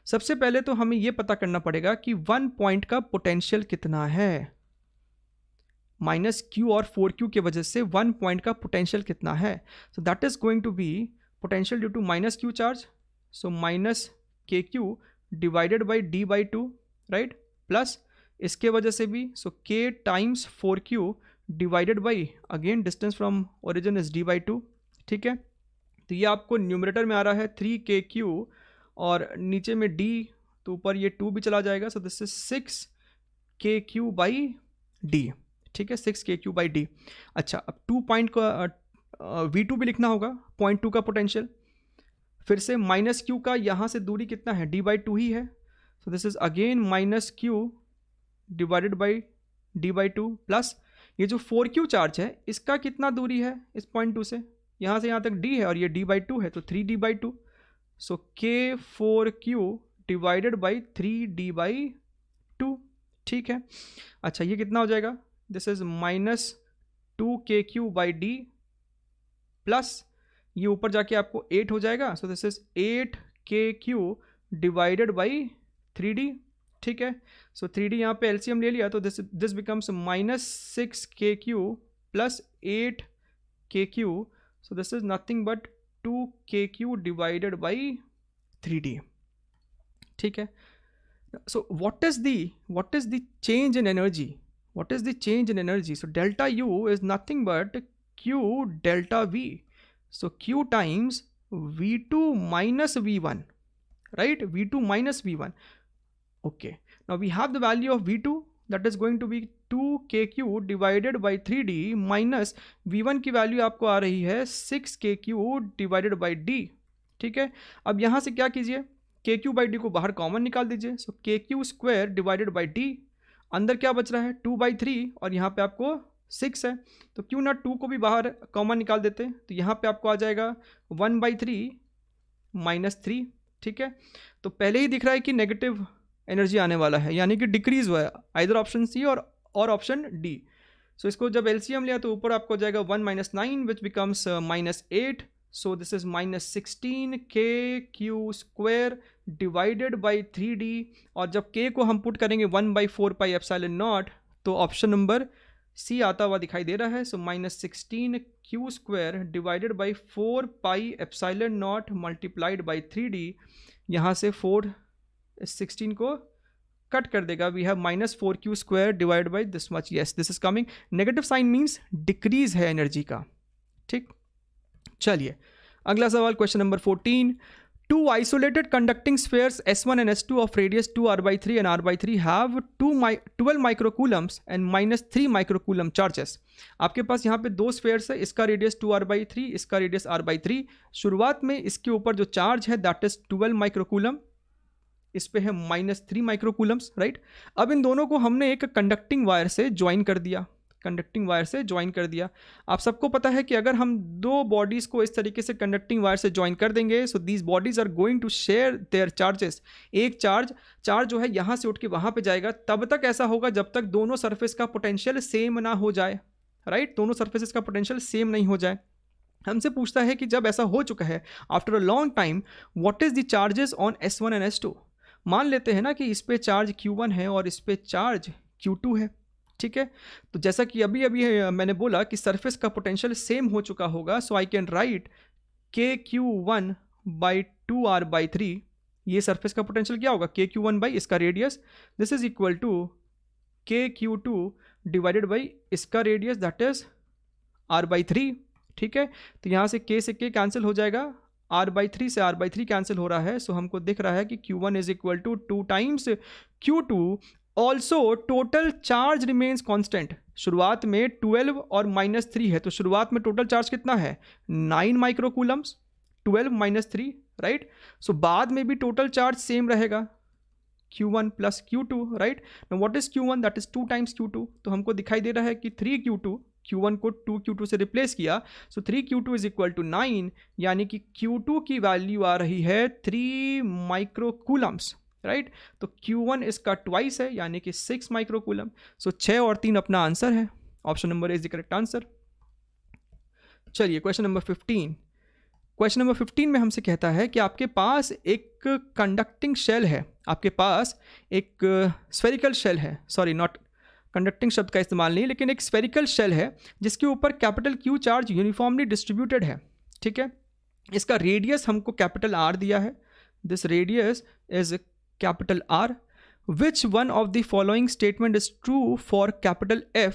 सबसे पहले तो हमें यह पता करना पड़ेगा कि 1 पॉइंट का पोटेंशियल कितना है, माइनस क्यू और 4q के वजह से 1 पॉइंट का पोटेंशियल कितना है। So that is going to be potential due to minus Q charge, so minus K Q divided by d by 2, right, plus इसके वजह से भी, so k times 4q divided by again distance from origin is d by 2। ठीक है, तो ये आपको numerator में आ रहा है 3kq और नीचे में d, तो ऊपर ये 2 भी चला जाएगा, so this is 6kq by d। ठीक है, 6KQ/d। अच्छा, अब 2 पॉइंट का V2 भी लिखना होगा, 0.2 का पोटेंशियल। फिर से माइनस क्यू का यहाँ से दूरी कितना है, d/2 ही है, so this is again minus Q divided by d/2 plus ये जो 4Q चार्ज है इसका कितना दूरी है इस पॉइंट 2 से, यहाँ से यहाँ तक d है और ये d/2 है, तो 3d/2, so K4Q divided by 3d/2, ठीक है। अच्छा, ये कितना हो जाएगा, this is minus 2KQ/d plus ये ऊपर जाके आपको 8 हो जाएगा, so this is 8KQ divided by 3d, ठीक है। सो 3d यहाँ पे एलसीएम ले लिया तो this becomes minus 6KQ plus 8KQ, so this is nothing but 2KQ divided by 3d, ठीक है। So what is the change in energy? What is the change in energy? So delta U is nothing but Q delta V. So Q times V2 minus V1, right? V2 minus V1. Okay. Now we have the value of V2, that is going to be 2KQ divided by 3D minus V1 की value आपको आ रही है 6KQ divided by D, ठीक है। अब यहाँ से क्या कीजिए, KQ/D को बाहर कॉमन निकाल दीजिए, सो KQ² डिवाइडेड बाई D, अंदर क्या बच रहा है 2/3 और यहाँ पे आपको 6 है, तो क्यों ना 2 को भी बाहर कॉमन निकाल देते, तो यहाँ पे आपको आ जाएगा 1/3 माइनस 3, ठीक है। तो पहले ही दिख रहा है कि नेगेटिव एनर्जी आने वाला है, यानी कि डिक्रीज हुआ है, आइदर ऑप्शन सी और ऑप्शन डी। सो इसको जब एलसीएम लिया तो ऊपर आपको जाएगा 1 - 9 which becomes -8, so this is minus 16KQ² divided by 3D, और जब K को हम पुट करेंगे 1/4 पाई एप्सिलॉन नॉट, तो ऑप्शन नंबर C आता हुआ दिखाई दे रहा है। So minus 16Q² divided by 4 pi epsilon naught multiplied by 3D, यहाँ से 16 को कट कर देगा, we have minus 4Q² divide by this much, yes this is coming, negative sign means decrease है एनर्जी का, ठीक। चलिए अगला सवाल, question number 14, two isolated conducting spheres S1 and S2 of radius 2r/3 and r/3 have 12 microcoulombs and -3 microcoulomb charges. आपके पास यहाँ पे दो स्फीयर्स है, इसका रेडियस 2r/3, इसका रेडियस r/3। शुरुआत में इसके ऊपर जो चार्ज है दैट इज 12 माइक्रोकूलम, इस पे है -3 माइक्रोकूलम्स, राइट। अब इन दोनों को हमने एक कंडक्टिंग वायर से ज्वाइन कर दिया, आप सबको पता है कि अगर हम दो बॉडीज़ को इस तरीके से कंडक्टिंग वायर से ज्वाइन कर देंगे, so these bodies are going to share their charges. एक चार्ज जो है यहाँ से उठ के वहाँ पे जाएगा, तब तक ऐसा होगा जब तक दोनों सरफेस का पोटेंशियल सेम ना हो जाए, राइट, दोनों सरफेसेस का पोटेंशियल सेम नहीं हो जाए। हमसे पूछता है कि जब ऐसा हो चुका है after a long time, what is the charges on S1 and S2। मान लेते हैं ना कि इस पे चार्ज Q1 है और इस पे चार्ज Q2 है, ठीक है। तो जैसा कि अभी मैंने बोला कि सरफेस का पोटेंशियल सेम हो चुका होगा, सो आई कैन राइट KQ1/2r/3, ये सरफेस का पोटेंशियल क्या होगा, KQ1 बाई इसका radius, this is equal to KQ2 divided by इसका रेडियस दैट इज r/3, ठीक है। तो यहाँ से K से K कैंसिल हो जाएगा, r/3 से r/3 कैंसिल हो रहा है, सो हमको दिख रहा है कि Q1 is equal to 2 times Q2। Also total charge remains constant, शुरुआत में 12 और -3 है, तो शुरुआत में टोटल चार्ज कितना है 9 माइक्रोकूलम्स, 12 - 3, राइट। सो बाद में भी टोटल चार्ज सेम रहेगा, Q1 plus Q2, right. What is Q1, that is 2 times Q2, तो हमको दिखाई दे रहा है कि 3Q2, Q1 को 2Q2 से रिप्लेस किया, सो 3Q2 इज इक्वल टू 9, यानी कि Q2 की वैल्यू आ रही है 3 माइक्रोकूलम्स, राइट। तो Q1 इसका ट्वाइस है, यानी कि 6 माइक्रोकूलम। सो 6 और 3 अपना आंसर है, option number is the correct answer. चलिए क्वेश्चन नंबर 15, क्वेश्चन नंबर 15 में हमसे कहता है कि आपके पास एक कंडक्टिंग शेल है, आपके पास एक स्फेरिकल शेल है, सॉरी नॉट कंडक्टिंग शब्द का इस्तेमाल नहीं, लेकिन एक स्फेरिकल शेल है जिसके ऊपर capital Q charge uniformly distributed है, ठीक है। इसका रेडियस हमको कैपिटल R दिया है, this radius is capital R। Which one of the following statement is true for capital F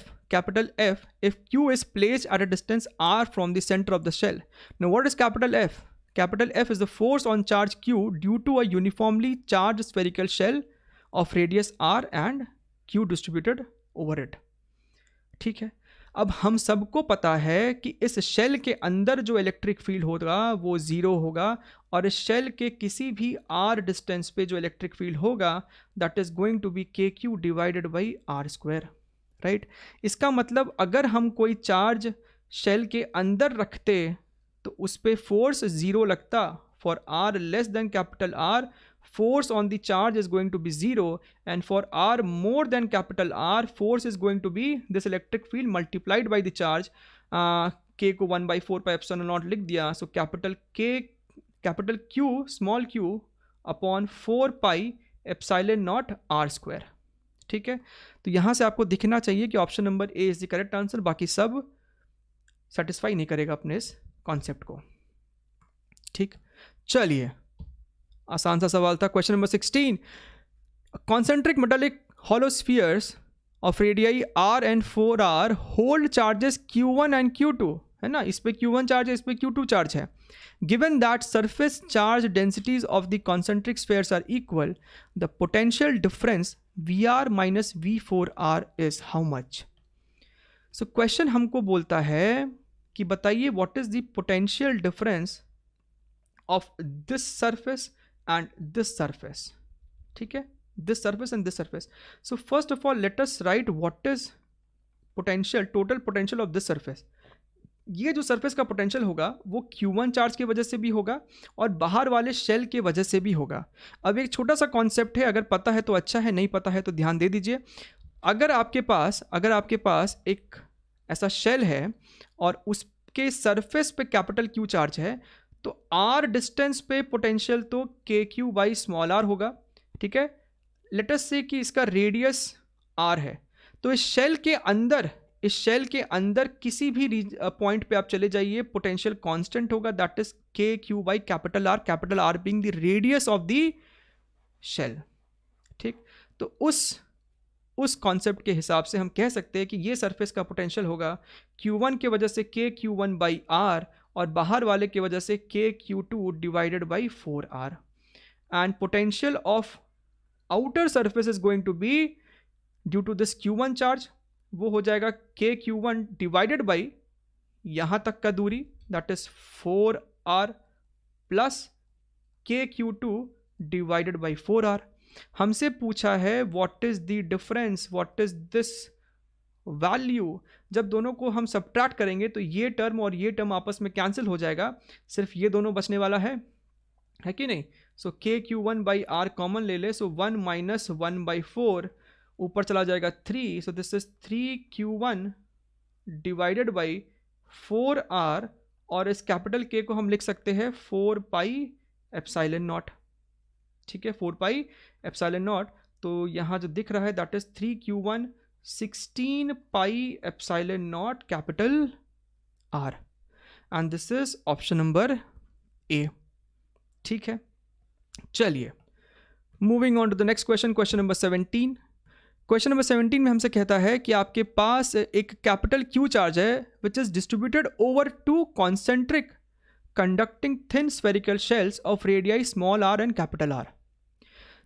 if Q is placed at a distance R from the center of the shell? Now what is capital F? Capital F is the force on charge Q due to a uniformly charged spherical shell of radius R and Q distributed over it. ठीक है। अब हम सबको पता है कि इस shell के अंदर जो इलेक्ट्रिक फील्ड होगा वो ज़ीरो होगा, और इस शेल के किसी भी आर डिस्टेंस पे जो इलेक्ट्रिक फील्ड होगा that is going to be K Q divided by R square, right. इसका मतलब अगर हम कोई चार्ज शेल के अंदर रखते तो उस पर फोर्स ज़ीरो लगता। For R less than capital R, force on the charge is going to be 0, and for r more than capital R, force is going to be this electric field multiplied by the charge. K को 1/4 pi epsilon naught लिख दिया, so capital K capital Q small q upon 4 pi epsilon naught R square, ठीक है। तो यहाँ से आपको दिखना चाहिए कि option number A is the correct answer, बाकी सब सेटिस्फाई नहीं करेगा अपने इस कॉन्सेप्ट को, ठीक। चलिए, आसान सा सवाल था। Question number 16, concentric metallic hollow spheres of radii r and 4r hold charges q1 and q2, है ना, इस पे q1 चार्ज है, इस पे q2 चार्ज है। Given that surface charge densities of the concentric spheres are equal, the potential difference Vr minus V4r is how much. So question हमको बोलता है कि बताइए what is the potential difference of this surface and this surface, ठीक है, this surface and this surface. So first of all let us write what is potential, total potential of this surface. ये जो surface का potential होगा वो Q1 charge की वजह से भी होगा और बाहर वाले शेल के वजह से भी होगा। अब एक छोटा सा कॉन्सेप्ट है, अगर पता है तो अच्छा है, नहीं पता है तो ध्यान दे दीजिए। अगर आपके पास एक ऐसा शेल है और उसके सरफेस पे कैपिटल Q चार्ज है, तो r डिस्टेंस पे पोटेंशियल तो के क्यू बाई स्मॉल r होगा, ठीक है। लेट अस से कि इसका रेडियस r है, तो इस शेल के अंदर किसी भी पॉइंट पे आप चले जाइए, पोटेंशियल कांस्टेंट होगा, that is K Q by capital R being the radius of the shell, ठीक। तो उस कॉन्सेप्ट के हिसाब से हम कह सकते हैं कि ये सरफेस का पोटेंशियल होगा Q1 की वजह से के Q1 बाई R और बाहर वाले की वजह से K Q2 divided by 4R, and potential of outer surface is going to be due to this Q1 charge, वो हो जाएगा के Q1 डिवाइडेड बाई यहाँ तक का दूरी, दैट इज 4R प्लस के Q2 डिवाइडेड बाई 4R। हमसे पूछा है what is the difference, what is this value. जब दोनों को हम सब्ट्रैक्ट करेंगे तो ये टर्म और ये टर्म आपस में कैंसिल हो जाएगा, सिर्फ ये दोनों बचने वाला है कि नहीं। सो के Q1 बाई R कॉमन ले ले, सो 1 माइनस 1/4 ऊपर चला जाएगा 3, सो this is 3Q1 divided by 4R, और इस कैपिटल के को हम लिख सकते हैं 4 पाई एप्सिलॉन नॉट, ठीक है, 4 पाई एप्सिलॉन नॉट। तो यहाँ जो दिख रहा है that is 3Q1 16 pi epsilon naught capital R, and this is option number A, ठीक है। चलिए, moving on to the next question, question number 17। Question number 17 में हमसे कहता है कि आपके पास एक कैपिटल Q चार्ज है which is distributed over 2 concentric conducting thin spherical shells of radii small r and capital R।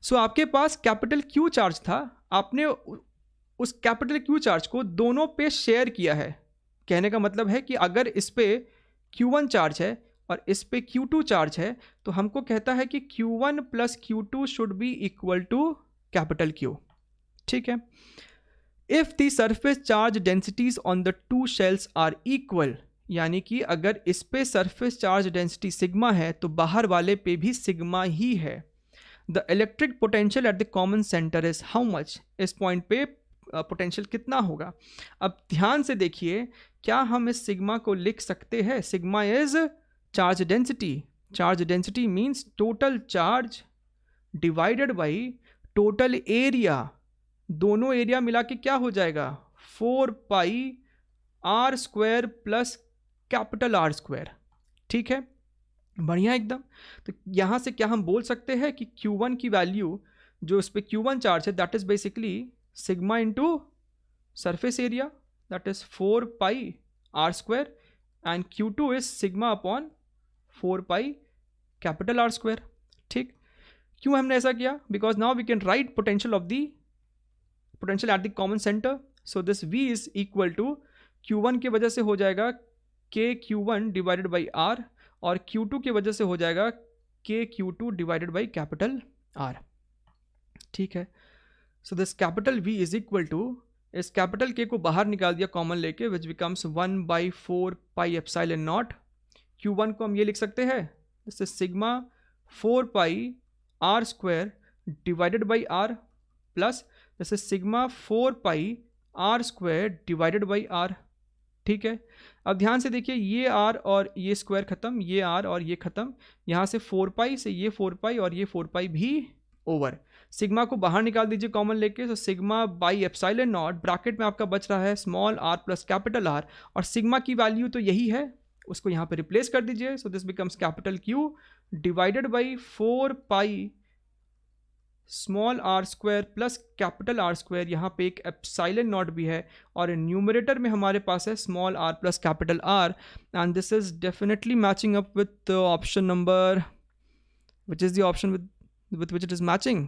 सो आपके पास कैपिटल Q चार्ज था, आपने उस कैपिटल Q चार्ज को दोनों पे शेयर किया है। कहने का मतलब है कि अगर इस पे Q1 चार्ज है और इस पे Q2 चार्ज है, तो हमको कहता है कि Q1 plus Q2 should be equal to capital Q, ठीक है। If the surface charge densities on the two shells are equal, यानी कि अगर इस पे सरफेस चार्ज डेंसिटी सिग्मा है तो बाहर वाले पे भी सिग्मा ही है। The electric potential at the common centre is how much, इस पॉइंट पे पोटेंशियल कितना होगा। अब ध्यान से देखिए, क्या हम इस सिग्मा को लिख सकते हैं। Sigma is charge density, charge density means total charge divided by total area, दोनों एरिया मिला के क्या हो जाएगा 4 pi R square plus capital R square, ठीक है, बढ़िया एकदम। तो यहाँ से क्या हम बोल सकते हैं कि Q1 की वैल्यू जो इस पे Q1 चार्ज है that is basically sigma into surface area, that is 4 pi R square, and Q2 is sigma upon 4 pi capital R square, ठीक। क्यों हमने ऐसा किया, because now we can write potential of the potential at the common centre, so this v is equal to q1 की वजह से हो जाएगा k q1 divided by r, और q2 की वजह से हो जाएगा k q2 divided by capital r. ठीक है, so this capital v is equal to, इस कैपिटल k को बाहर निकाल दिया कॉमन लेके, which becomes 1/4 pi epsilon naught. q1 को हम ये लिख सकते हैं, this is sigma 4 pi r square divided by r plus this is sigma 4 pi r square divided by r. ठीक है, अब ध्यान से देखिए, ये r और ये स्क्वायर खत्म, ये r और ये खत्म, यहाँ से 4 पाई से ये 4 पाई और ये 4 पाई भी ओवर. सिग्मा को बाहर निकाल दीजिए कॉमन लेके, तो sigma by epsilon not, bracket में आपका बच रहा है small r plus capital R, और सिग्मा की वैल्यू तो यही है, उसको यहाँ पे रिप्लेस कर दीजिए. सो this becomes capital Q divided by 4 pi small r square plus capital R square. यहाँ पे एक एप्सिलॉन नॉट भी है, और न्यूमरेटर में हमारे पास है small r plus capital R, and this is definitely matching up with option number, which is the option with which it is matching.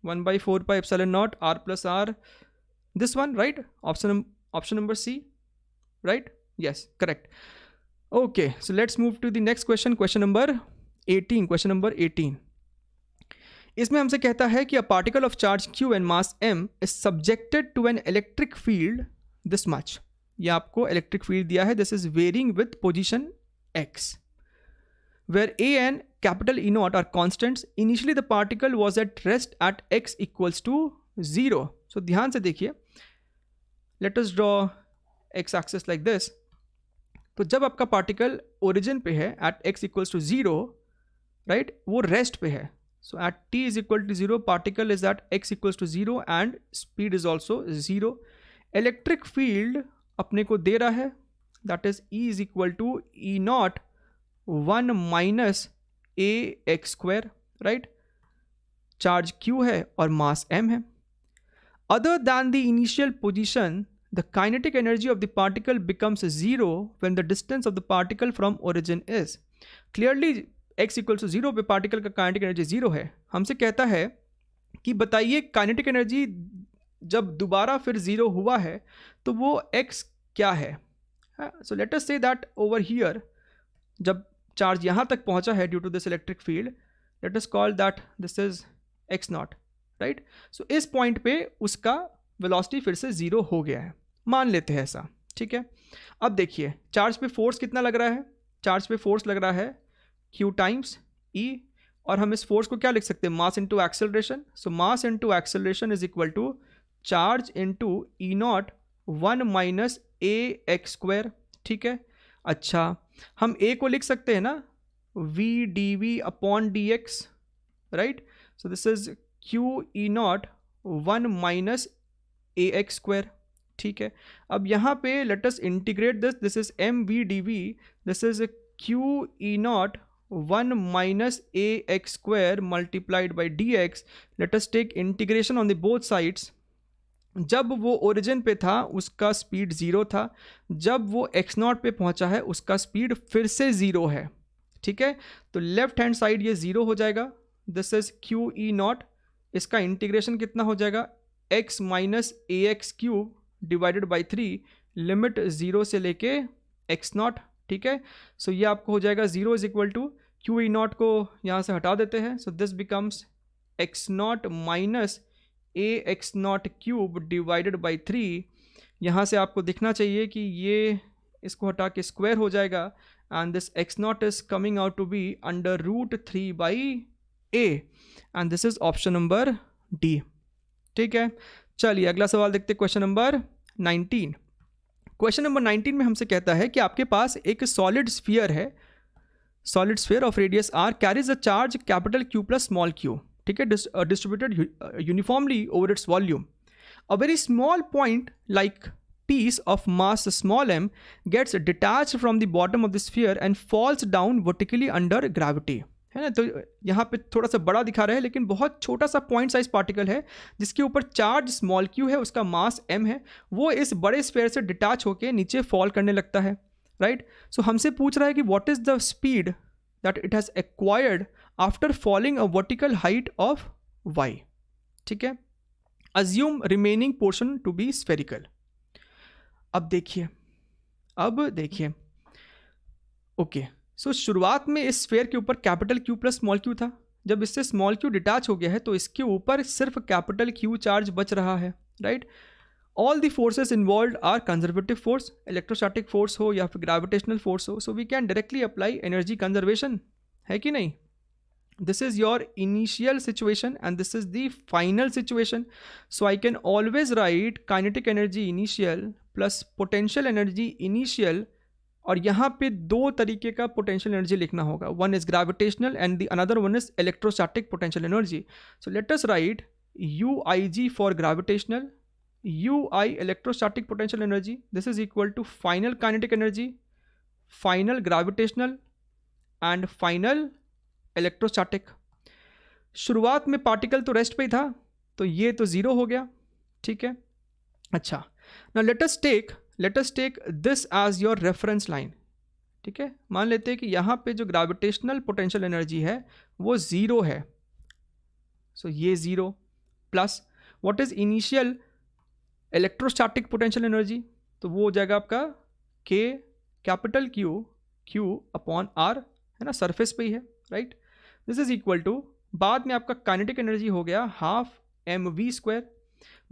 1/4 pi epsilon naught r plus r, this one, right? Option number C, right? Yes, correct. Okay, so let's move to the next question. Question number 18. इसमें हमसे कहता है कि a particle of charge q and mass m is subjected to an electric field this much. ये आपको electric field दिया है, this is varying with position x, where a and capital E naught are constants. Initially the particle was at rest at x equals to 0. So ध्यान से देखिए, let us draw x axis like this. तो जब आपका particle origin पे है at x equals to 0, right, वो rest पे है. So at t is equal to 0, particle is at x equals to 0 and speed is also 0. Electric field अपने को दे रहा है, that is E is equal to E naught 1 minus A X square, right. Charge q है और mass m है. Other than the initial position, the kinetic energy of the particle becomes 0 when the distance of the particle from origin is. Clearly x equal to 0 पे particle का kinetic energy 0 है. हमसे कहता है कि बताइए काइनेटिक एनर्जी जब दोबारा फिर 0 हुआ है तो वो x क्या है. So let us say that over here, जब चार्ज यहाँ तक पहुँचा है due to this electric field, let us call that this is x naught, right. So इस पॉइंट पे उसका वेलोसिटी फिर से 0 हो गया है, मान लेते हैं ऐसा. ठीक है, अब देखिए चार्ज पे फोर्स कितना लग रहा है. चार्ज पे फोर्स लग रहा है q टाइम्स e, और हम इस फोर्स को क्या लिख सकते हैं, mass into acceleration. So mass into acceleration is equal to charge into e naught 1 minus A X square. ठीक है, अच्छा हम a को लिख सकते हैं ना v dv upon dx, right. So this is q e naught 1 minus A X square. ठीक है, अब यहाँ पे let us integrate this, this is m v dv, this is q e naught 1 minus A X square multiplied by dx. Let us take integration on the both sides. जब वो origin पे था उसका स्पीड 0 था, जब वो x not पे पहुंचा है उसका स्पीड फिर से 0 है. ठीक है, तो लेफ्ट हैंड साइड ये 0 हो जाएगा. This is q e not, इसका इंटीग्रेशन कितना हो जाएगा, x minus A x cube divided by 3, limit 0 से लेके x नॉट. ठीक है, सो ये आपको हो जाएगा 0 is equal to q e naught को यहाँ से हटा देते हैं. So this becomes x naught minus A X naught cube divided by 3. यहाँ से आपको दिखना चाहिए कि ये इसको हटा के स्क्वायर हो जाएगा, and this X naught is coming out to be under root 3 by A, and this is option number D. ठीक है, चलिए अगला सवाल देखते हैं, क्वेश्चन नंबर 19. क्वेश्चन नंबर 19 में हमसे कहता है कि आपके पास एक सॉलिड स्फीयर है, solid sphere of radius r carries a charge capital Q plus small q. ठीक है, distributed uniformly over its volume. A very small point like piece of mass small m gets detached from the bottom of the sphere and falls down vertically under gravity. है ना, तो यहाँ पे थोड़ा सा बड़ा दिखा रहा है लेकिन बहुत छोटा सा पॉइंट साइज पार्टिकल है जिसके ऊपर चार्ज स्मॉल q है, उसका मास m है, वो इस बड़े स्फीयर से डिटैच होकर नीचे फॉल करने लगता है, राइट. सो हमसे पूछ रहा है कि what is the speed that it has acquired after falling a vertical height of y. ठीक है, assume remaining portion to be spherical. अब देखिए ओके, सो शुरुआत में इस स्फेयर के ऊपर capital Q plus small Q था. जब इससे स्मॉल क्यू डिटैच हो गया है तो इसके ऊपर सिर्फ कैपिटल क्यू चार्ज बच रहा है, right. All the forces involve are conservative force, electrostatic force हो या फिर ग्रेविटेशनल फोर्स हो, so we can directly apply energy conservation, है कि नहीं. This is your initial situation and this is the final situation. So I can always write kinetic energy initial plus potential energy initial. और यहाँ पे दो तरीके का potential energy लिखना होगा. One is gravitational and the another one is electrostatic potential energy. So let us write UIG for gravitational, UI electrostatic potential energy. This is equal to final kinetic energy, final gravitational and final electrostatic. शुरुआत में particle तो rest पे ही था तो ये तो zero हो गया, ठीक है. अच्छा, now let us take this as your reference line, ठीक है. मान लेते हैं कि यहाँ पे जो ग्रेविटेशनल पोटेंशियल एनर्जी है वो ज़ीरो है. सो ये zero plus what is initial electrostatic potential energy, तो वो हो जाएगा आपका के कैपिटल क्यू अपॉन आर, है ना, सरफेस पे ही है, right. This is equal to, बाद में आपका काइनेटिक एनर्जी हो गया हाफ एम वी स्क्वायर,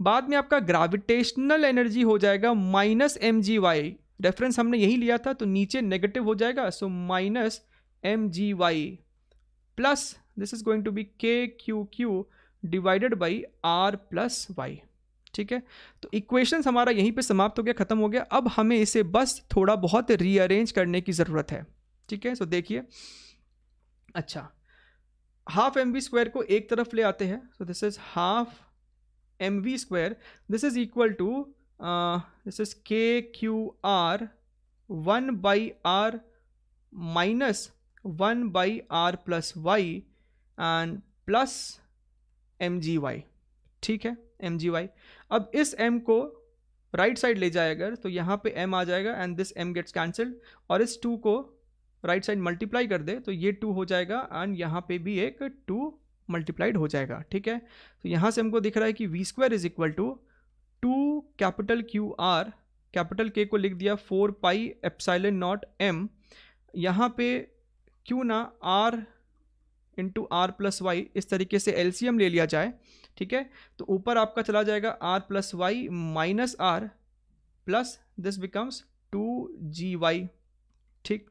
बाद में आपका ग्रेविटेशनल एनर्जी हो जाएगा minus M G Y. Reference हमने यही लिया था तो नीचे नेगेटिव हो जाएगा, so minus M G Y plus this is going to be K Q divided by R plus Y, ठीक है. तो इक्वेशंस हमारा यहीं पे समाप्त हो गया, ख़त्म हो गया. अब हमें इसे बस थोड़ा बहुत रीअरेंज करने की ज़रूरत है, ठीक है. सो देखिए, अच्छा, हाफ एम वी स्क्वायर को एक तरफ ले आते हैं, so this is half M V square, this is equal to this is K Q R 1 by R minus 1 by R plus Y and plus M G Y, ठीक है, M G Y. अब इस m को right side ले जाए अगर तो यहाँ पे m आ जाएगा and this m gets cancelled, और इस 2 को राइट साइड मल्टीप्लाई कर दे तो ये 2 हो जाएगा एंड यहाँ पे भी एक 2 मल्टीप्लाइड हो जाएगा, ठीक है. तो यहाँ से हमको दिख रहा है कि V square is equal to 2 capital Q R, capital K को लिख दिया 4 पाई एप्सिलॉन नॉट m, यहाँ पे क्यों ना r into R plus Y, इस तरीके से एलसीएम ले लिया जाए, ठीक है. तो ऊपर आपका चला जाएगा r plus Y minus R plus this becomes 2gy, ठीक.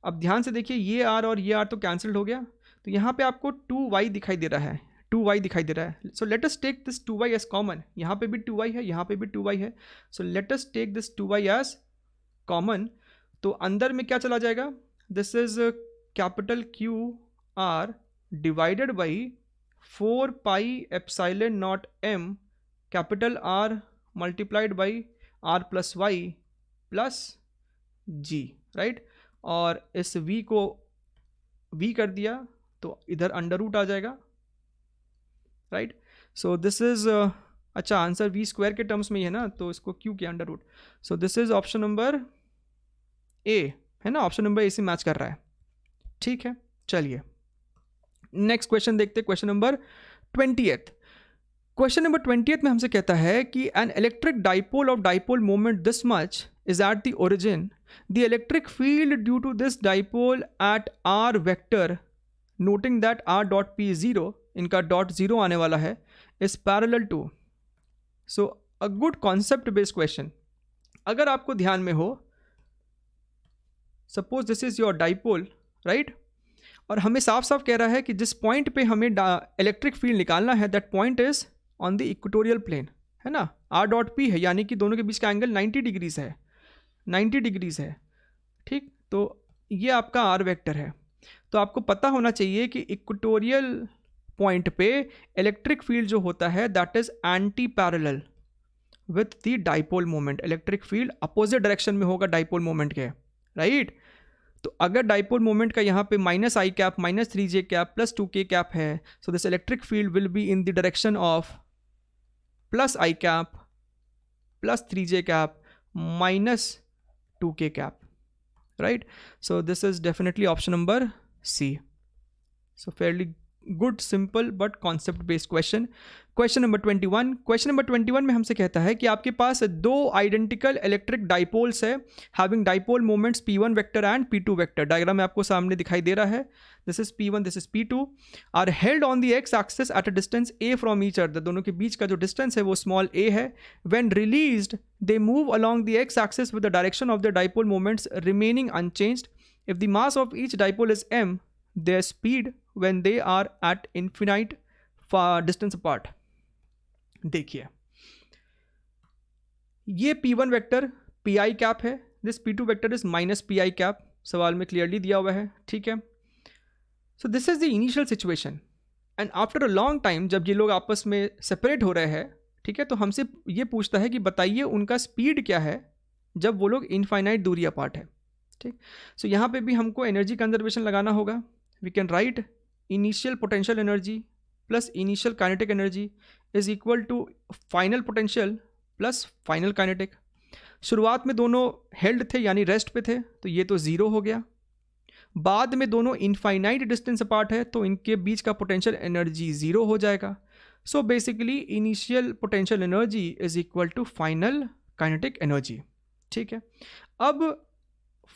अब ध्यान से देखिए, ये r और ये r तो कैंसल्ड हो गया, तो यहाँ पे आपको 2y दिखाई दे रहा है, 2y दिखाई दे रहा है. So let us take this 2y as common, यहाँ पे भी 2y है, यहाँ पे भी 2y है. So let us take this 2y as common. तो अंदर में क्या चला जाएगा, this is capital Q R divided by 4 pi epsilon naught m capital R multiplied by r plus Y plus g, right. और इस v को v कर दिया तो इधर अंडर रूट आ जाएगा, राइट. सो दिस इज अच्छा, आंसर v स्क्वायर के टर्म्स में ही है ना, तो इसको q किया under root. So this is option number A, है ना, ऑप्शन नंबर ए से मैच कर रहा है, ठीक है. चलिए नेक्स्ट क्वेश्चन देखते हैं, question number 20th. Question number 20th में हमसे कहता है कि an electric dipole of dipole moment this much is at the origin. The electric field due to this dipole at r vector, noting that r dot p is 0, इनका dot 0 आने वाला है, is parallel to. So a good concept based question. अगर आपको ध्यान में हो, suppose this is your dipole, right? और हमें साफ साफ कह रहा है कि जिस पॉइंट पे हमें इलेक्ट्रिक फील्ड निकालना है that point is on the equatorial plane, है ना. r डॉट p है, यानी कि दोनों के बीच का एंगल 90 डिग्रीज है, 90 डिग्रीज है, ठीक. तो ये आपका r वेक्टर है. तो आपको पता होना चाहिए कि इक्वेटोरियल पॉइंट पे इलेक्ट्रिक फील्ड जो होता है that is anti parallel with the dipole moment. Electric field opposite direction में होगा डाइपोल मोमेंट के, राइट. तो अगर डाइपोल मोमेंट का यहाँ पे minus I cap minus 3j cap plus 2k cap है, so this electric field will be in the direction of plus I cap plus 3j cap minus 2k cap, right. So this is definitely option number C. So fairly good simple but concept based question. Question number 21. Question number 21 में हमसे कहता है कि आपके पास दो identical electric dipoles है having dipole moments P1 vector and P2 vector. Diagram में आपको सामने दिखाई दे रहा है. This is P1, this is P2 are held on the X axis at a distance a from each other. दोनों के बीच का जो डिस्टेंस है वो स्मॉल a है. When released they move along the X axis with the direction of the dipole moments remaining unchanged. If the mass of each dipole is m, their speed when they are at infinite far distance apart. देखिए ये P1 vector Pi cap है, this P2 vector is minus Pi cap. सवाल में clearly दिया हुआ है. ठीक है. So this is the initial situation and after a long time जब ये लोग आपस में सेपरेट हो रहे हैं, ठीक है, तो हमसे ये पूछता है कि बताइए उनका स्पीड क्या है जब वो लोग इनफाइनाइट दूरी अपार्ट है. ठीक. सो यहाँ पे भी हमको एनर्जी कंजर्वेशन लगाना होगा. We can write initial potential energy plus initial kinetic energy is equal to final potential plus final kinetic. शुरुआत में दोनों हेल्ड थे यानी रेस्ट पे थे तो ये तो ज़ीरो हो गया. बाद में दोनों इनफाइनाइट डिस्टेंस अपार्ट है तो इनके बीच का पोटेंशियल एनर्जी ज़ीरो हो जाएगा. सो basically initial potential energy is equal to final kinetic energy. ठीक है. अब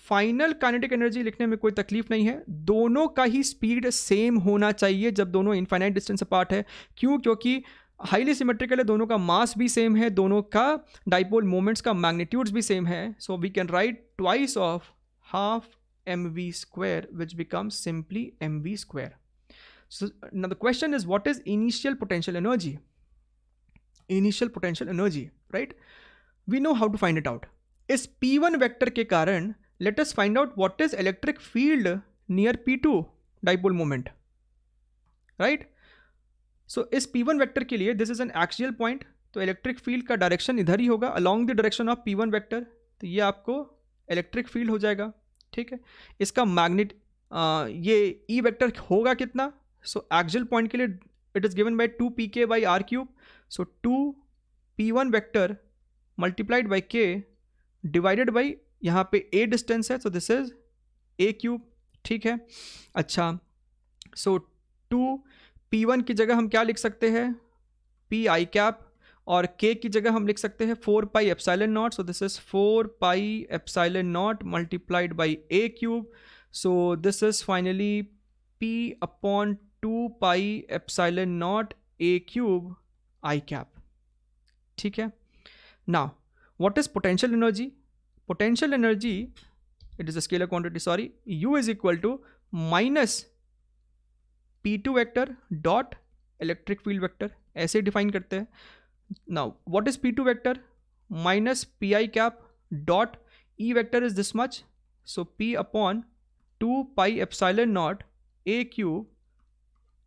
फाइनल काइनेटिक एनर्जी लिखने में कोई तकलीफ नहीं है. दोनों का ही स्पीड सेम होना चाहिए जब दोनों इनफाइनाइट डिस्टेंस अपार्ट है. क्यों? क्योंकि हाईली सिमेट्रिकल है, दोनों का मास भी सेम है, दोनों का डाइपोल मोमेंट्स का मैग्नीट्यूड्स भी सेम है. So we can write twice of half mv square which becomes simply mv square. So now the question is, what is initial potential energy? Initial potential energy, right? We know how to find it out. इस P1 vector के कारण let us find out what is electric field near P2 dipole moment, right? So इस P1 vector के लिए this is an axial point, तो electric field का direction इधर ही होगा along the direction of P1 vector. तो ये आपको इलेक्ट्रिक फील्ड हो जाएगा. ठीक है. इसका मैग्नेट ये E वेक्टर होगा कितना? सो एक्सियल पॉइंट के लिए it is given bye 2pk by r cube. So 2p1 vector multiplied by k divided by यहाँ पे a डिस्टेंस है, so this is a cube. ठीक है. अच्छा, सो 2p1 की जगह हम क्या लिख सकते हैं? pi कैप, और k की जगह हम लिख सकते हैं 4 pi epsilon naught. So this is 4 pi epsilon naught multiplied by a cube. So this is finally p upon 2 pi epsilon naught a cube I cap. ठीक है. Now what is potential energy? Potential energy, it is a scalar quantity, sorry, u is equal to minus p2 vector dot electric field vector. ऐसे define करते हैं. Now what is p2 vector? Minus pi cap dot e vector is this much, so p upon 2 pi epsilon naught a cube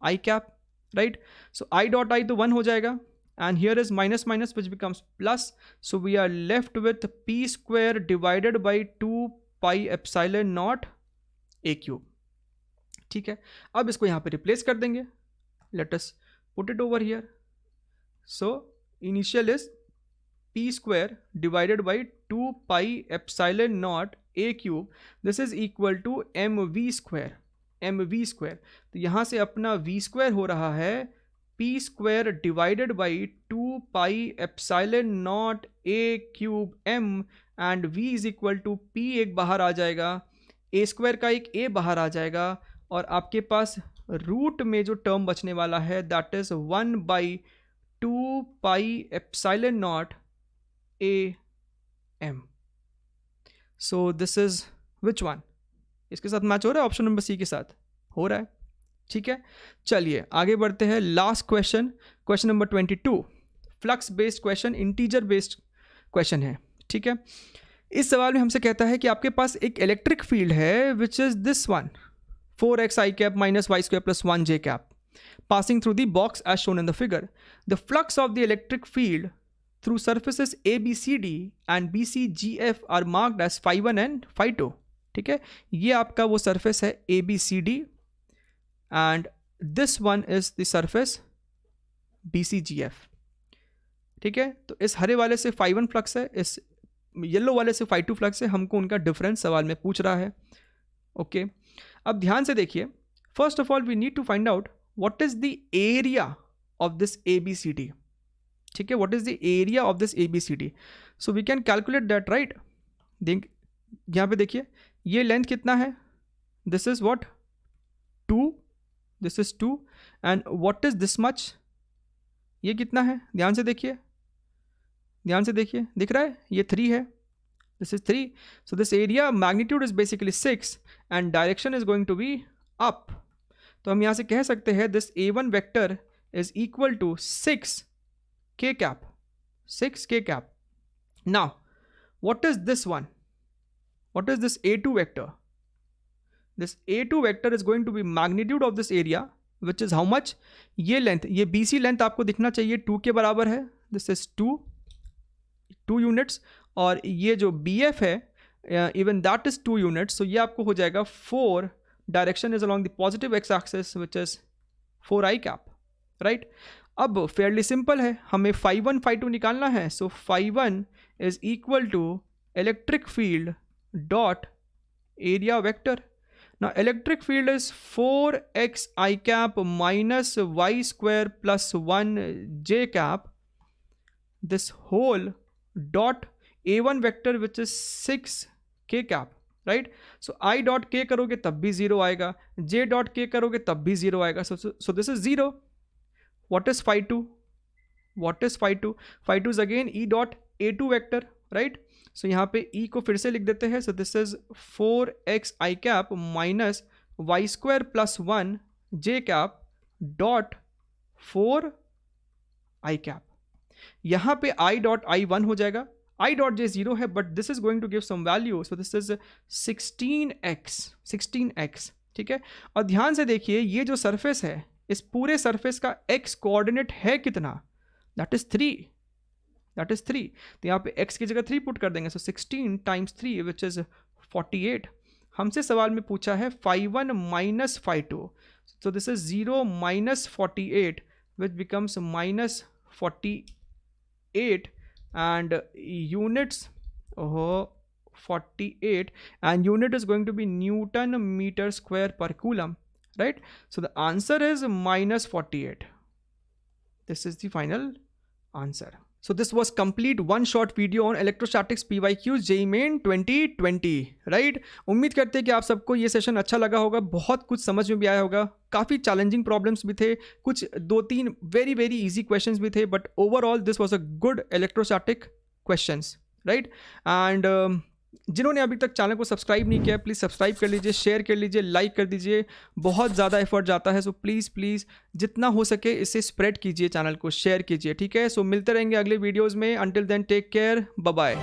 I cap, right? So I dot I तो 1 हो जाएगा, and here is minus minus which becomes plus, so we are left with p square divided by 2 pi epsilon naught a cube. ठीक है. अब इसको यहाँ पे replace कर देंगे. Let us put it over here. So initial is p square divided by 2 pi epsilon naught a cube. This is equal to mv square. mv square. तो यहाँ से अपना v square हो रहा है p square divided by 2 pi epsilon naught a cube m, and v is equal to p एक बाहर आ जाएगा, a square का एक a बाहर आ जाएगा, और आपके पास रूट में जो टर्म बचने वाला है that is 1 by 2 pi epsilon naught a m. So this is which one? इसके साथ मैच हो रहा है? ऑप्शन नंबर सी के साथ हो रहा है. ठीक है. चलिए आगे बढ़ते हैं. Last question, question number 22. Flux based question, integer based question है. ठीक है. इस सवाल में हमसे कहता है कि आपके पास एक इलेक्ट्रिक फील्ड है which is this one, 4x I cap minus y square plus 1j cap passing through the box as shown in the figure. The flux of the electric field through surfaces ABCD and BCGF are marked as phi 1 and phi 2. ठीक है. ये आपका वो surface है ABCD and this one is the surface BCGF. ठीक है. तो इस हरे वाले से phi 1 फ्लक्स है, इस येलो वाले से phi 2 फ्लक्स है. हमको उनका डिफरेंस सवाल में पूछ रहा है. ओके. अब ध्यान से देखिए. First of all we need to find out what is the area of this ABCD, ठीक है, what is the area of this ABCD, so we can calculate that, right. यहाँ पे देखिए ये लेंथ कितना है, this is what 2, this is 2, and what is this much, ये कितना है, ध्यान से देखिए, ध्यान से देखिए, दिख रहा है, ये 3 है, this is 3, so this area magnitude is basically 6 and direction is going to be up, तो हम यहाँ से कह सकते हैं this A1 vector is equal to 6 k cap, 6 k cap. Now what is this one, what is this A2 vector, this A2 vector is going to be magnitude of this area which is how much, ये length, ये BC length आपको दिखना चाहिए 2 के बराबर है, this is 2 units, और ये जो BF है even that is 2 units, so ये आपको हो जाएगा 4, direction is along the positive X axis which is 4i cap, right. अब फेयरली सिंपल है, हमें phi1 phi2 निकालना है, so phi1 is equal to electric field dot area vector. ना electric field is 4xi cap minus y square plus 1j cap, this whole dot A1 vector which is 6k cap, right. So I dot k करोगे तब भी 0 आएगा, J dot k करोगे तब भी 0 आएगा, so this is 0। What is phi2, what is phi2, phi2 is again E dot A2 vector, right. So यहाँ पे E को फिर से लिख देते हैं, so this is 4xi cap minus y square plus 1j cap dot 4i cap. यहाँ पे I डॉट I 1 हो जाएगा, I डॉट j 0 है, but this is going to give some value, so this is 16x, ठीक है। और ध्यान से देखिए ये जो सरफेस है, इस पूरे सरफेस का x कोऑर्डिनेट है कितना, दैट इज 3, दैट इज 3, तो यहाँ पे x की जगह 3 पुट कर देंगे, सो 16 टाइम्स 3 विच इज 48। हमसे सवाल में पूछा है phi1 minus phi2, so this is 0 minus 48 which becomes minus 48 and units 48 and unit is going to be Newton meter square per coulomb, right? So the answer is minus 48. This is the final answer. So this was complete one short video on electrostatics PYQs JEE Main 2020, right? उम्मीद करते हैं कि आप सबको ये session अच्छा लगा होगा, बहुत कुछ समझ में भी आया होगा, काफ़ी चैलेंजिंग प्रॉब्लम्स भी थे, कुछ 2-3 वेरी वेरी इजी क्वेश्चंस भी थे, but overall this was a good electrostatic questions, right. And जिन्होंने अभी तक चैनल को सब्सक्राइब नहीं किया, प्लीज़ सब्सक्राइब कर लीजिए, शेयर कर लीजिए, लाइक कर दीजिए, बहुत ज़्यादा एफर्ट जाता है, सो प्लीज़ जितना हो सके इसे स्प्रेड कीजिए, चैनल को शेयर कीजिए, ठीक है। सो मिलते रहेंगे अगले वीडियोज़ में, until then take care, bye bye.